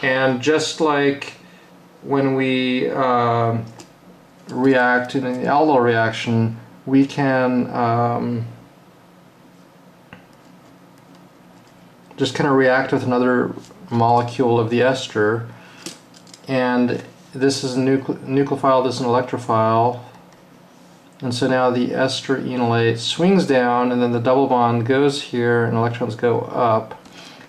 And just like when we react in the Aldol reaction, we can just kind of react with another molecule of the ester, and this is a nucleophile, this is an electrophile, and so now the ester enolate swings down, and then the double bond goes here and electrons go up,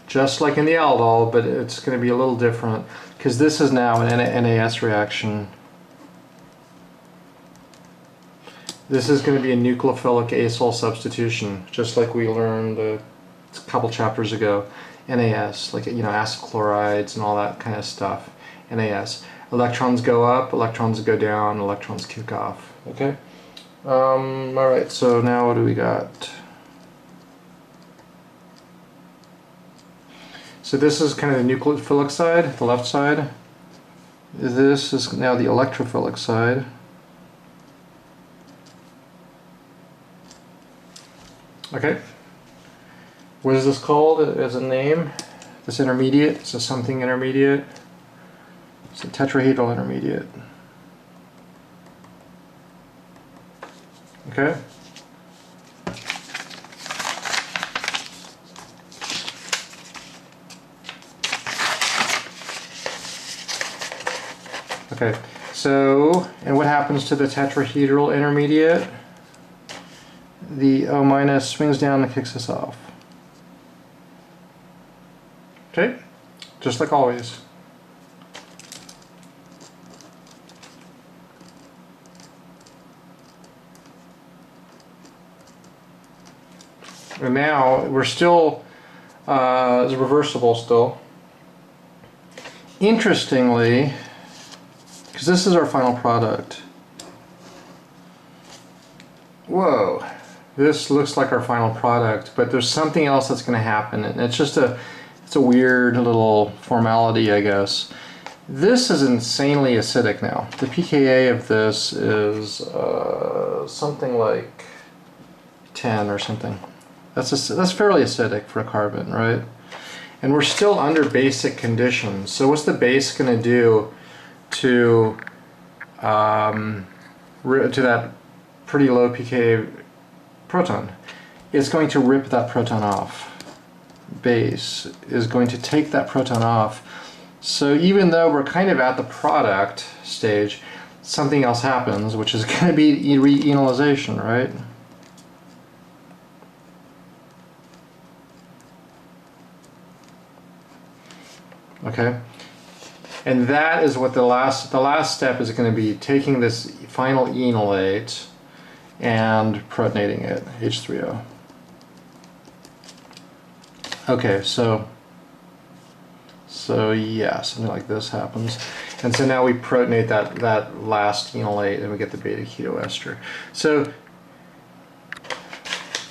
just like in the aldol, but it's going to be a little different because this is now an NAS reaction. This is going to be a nucleophilic azole substitution, just like we learned a couple chapters ago. NAS, like, you know, acid chlorides and all that kind of stuff. NAS. Electrons go up, electrons go down, electrons kick off. Okay? Alright, so now what do we got? So this is kind of the nucleophilic side, the left side. This is now the electrophilic side. Okay. What is this called as a name? This intermediate, it's a something intermediate. It's a tetrahedral intermediate. Okay. Okay, so, and what happens to the tetrahedral intermediate? The O- swings down and kicks us off. Okay, just like always. And now we're still it's reversible still. Interestingly, because this is our final product. Whoa, this looks like our final product, but there's something else that's going to happen, and it's a weird little formality, I guess. This is insanely acidic now. The pKa of this is something like 10 or something. That's fairly acidic for a carbon, right? And we're still under basic conditions. So what's the base going to do to that pretty low pKa proton? It's going to rip that proton off. Base is going to take that proton off. So even though we're kind of at the product stage, something else happens, which is going to be re-enolization, right? Okay, and that is what the last step is going to be, taking this final enolate and protonating it, H3O. Okay, so yeah, something like this happens, and so now we protonate that last enolate and we get the beta ketoester. So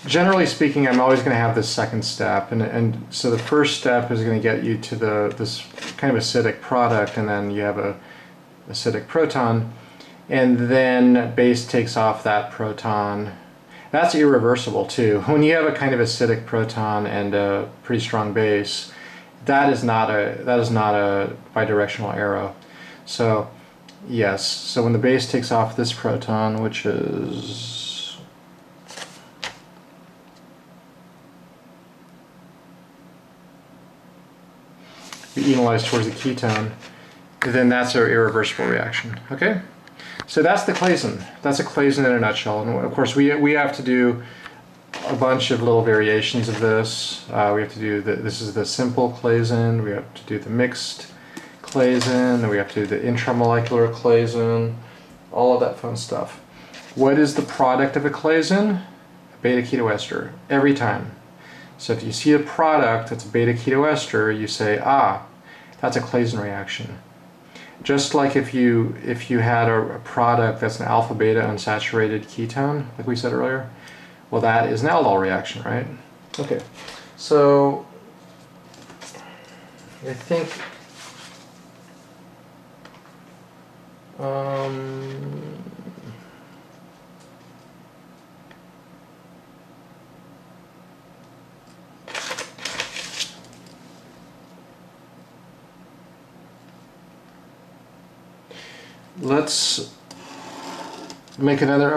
generally speaking, I'm always going to have this second step, and so the first step is going to get you to this kind of acidic product, and then you have a acidic proton, and then base takes off that proton, That's irreversible too. When you have a kind of acidic proton and a pretty strong base, that is not a bidirectional arrow. So yes, so when the base takes off this proton, which is enolized towards the ketone, then that's our irreversible reaction. Okay, so that's the Claisen. That's a Claisen in a nutshell. And of course, we have to do a bunch of little variations of this. We have to do this is the simple Claisen. We have to do the mixed Claisen. Then we have to do the intramolecular Claisen. All of that fun stuff. What is the product of a Claisen? A beta ketoester every time. So if you see a product that's a beta ketoester, you say, ah, that's a Claisen reaction. Just like if you had a product that's an alpha beta unsaturated ketone, like we said earlier, well, that is an aldol reaction, right? Okay, so I think let's make another,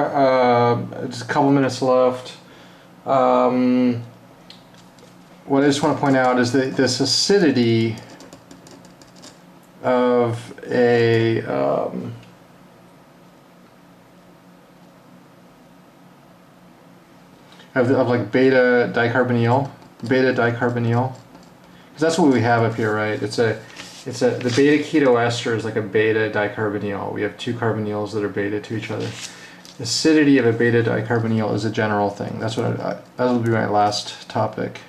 just a couple minutes left. What I just want to point out is that this acidity of a of like beta dicarbonyl, because that's what we have up here, right? The beta keto ester is like a beta dicarbonyl. We have two carbonyls that are beta to each other. Acidity of a beta dicarbonyl is a general thing. That's what that will be my last topic.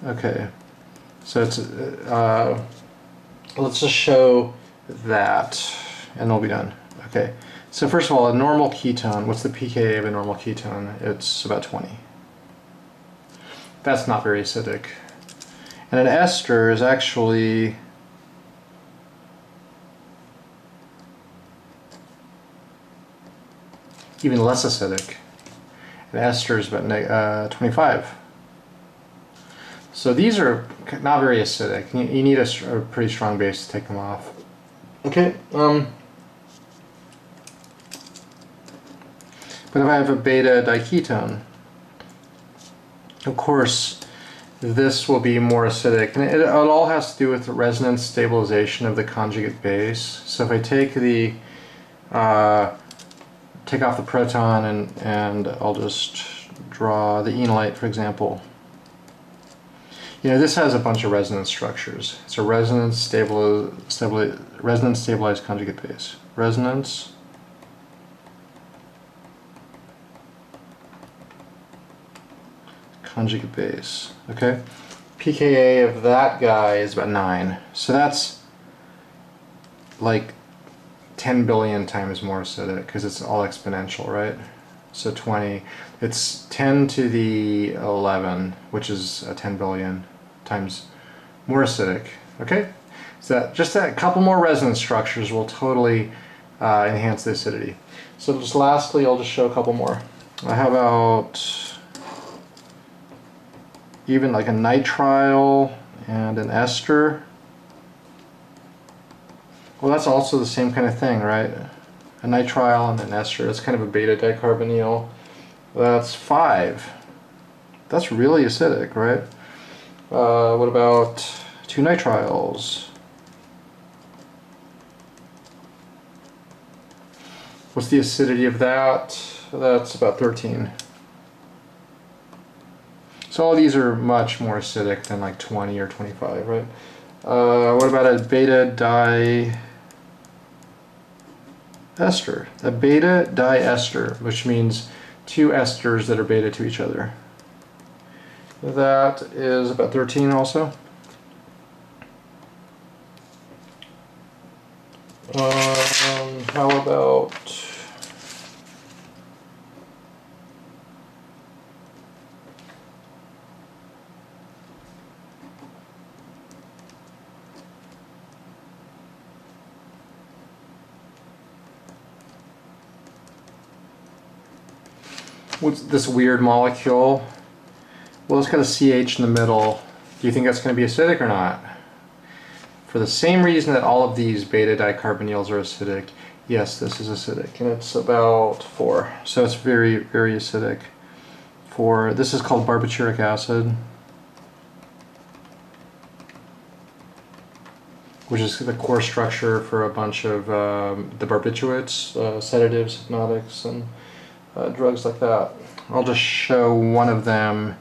Okay, so it's let's just show that, and we'll be done. Okay, so first of all, a normal ketone. What's the pKa of a normal ketone? It's about 20. That's not very acidic. And an ester is actually even less acidic. An ester is about 25. So these are not very acidic. You need a pretty strong base to take them off. Okay. But if I have a beta diketone, of course, this will be more acidic, and it all has to do with the resonance stabilization of the conjugate base. So if I take the take off the proton and I'll just draw the enolite, for example. You know, this has a bunch of resonance structures. It's a resonance stabilized conjugate base. Resonance conjugate base. Okay, pKa of that guy is about 9. So that's like 10 billion times more acidic because it's all exponential, right? So 20, it's 10 to the 11, which is 10 billion times more acidic. Okay, so that couple more resonance structures will totally enhance the acidity. So just lastly, I'll just show a couple more. How about even like a nitrile and an ester? Well, that's also the same kind of thing, right? A nitrile and an ester, it's kind of a beta dicarbonyl. That's 5. That's really acidic, right? What about 2 nitriles? What's the acidity of that? That's about 13. So all these are much more acidic than like 20 or 25, right? What about a beta diester? A beta diester, which means 2 esters that are beta to each other. That is about 13 also. How about what's this weird molecule? Well, it's got a CH in the middle. Do you think that's going to be acidic or not? For the same reason that all of these beta dicarbonyls are acidic, yes, this is acidic, and it's about 4. So it's very, very acidic. This is called barbituric acid, which is the core structure for a bunch of the barbiturates, sedatives, hypnotics, and drugs like that. I'll just show one of them.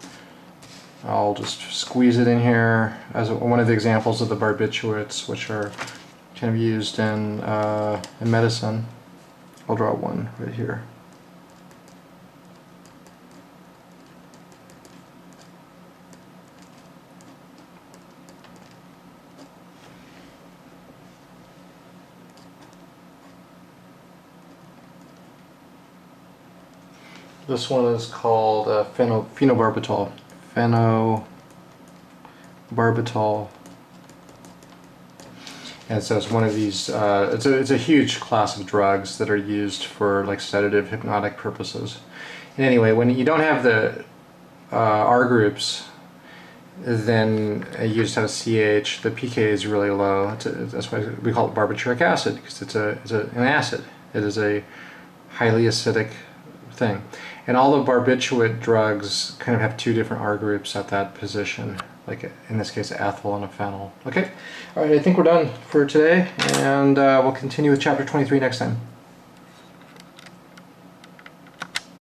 I'll just squeeze it in here as one of the examples of the barbiturates, which are kind of used in medicine. I'll draw one right here. This one is called phenobarbital. Phenobarbital. And so it's one of these, it's a huge class of drugs that are used for like sedative, hypnotic purposes. And anyway, when you don't have the R groups, then you just have a CH. The pK is really low. That's why we call it barbituric acid, because it's an acid. It is a highly acidic thing. And all the barbiturate drugs kind of have 2 different R groups at that position, like in this case, an ethyl and a phenyl. Okay, all right, I think we're done for today, and we'll continue with chapter 23 next time.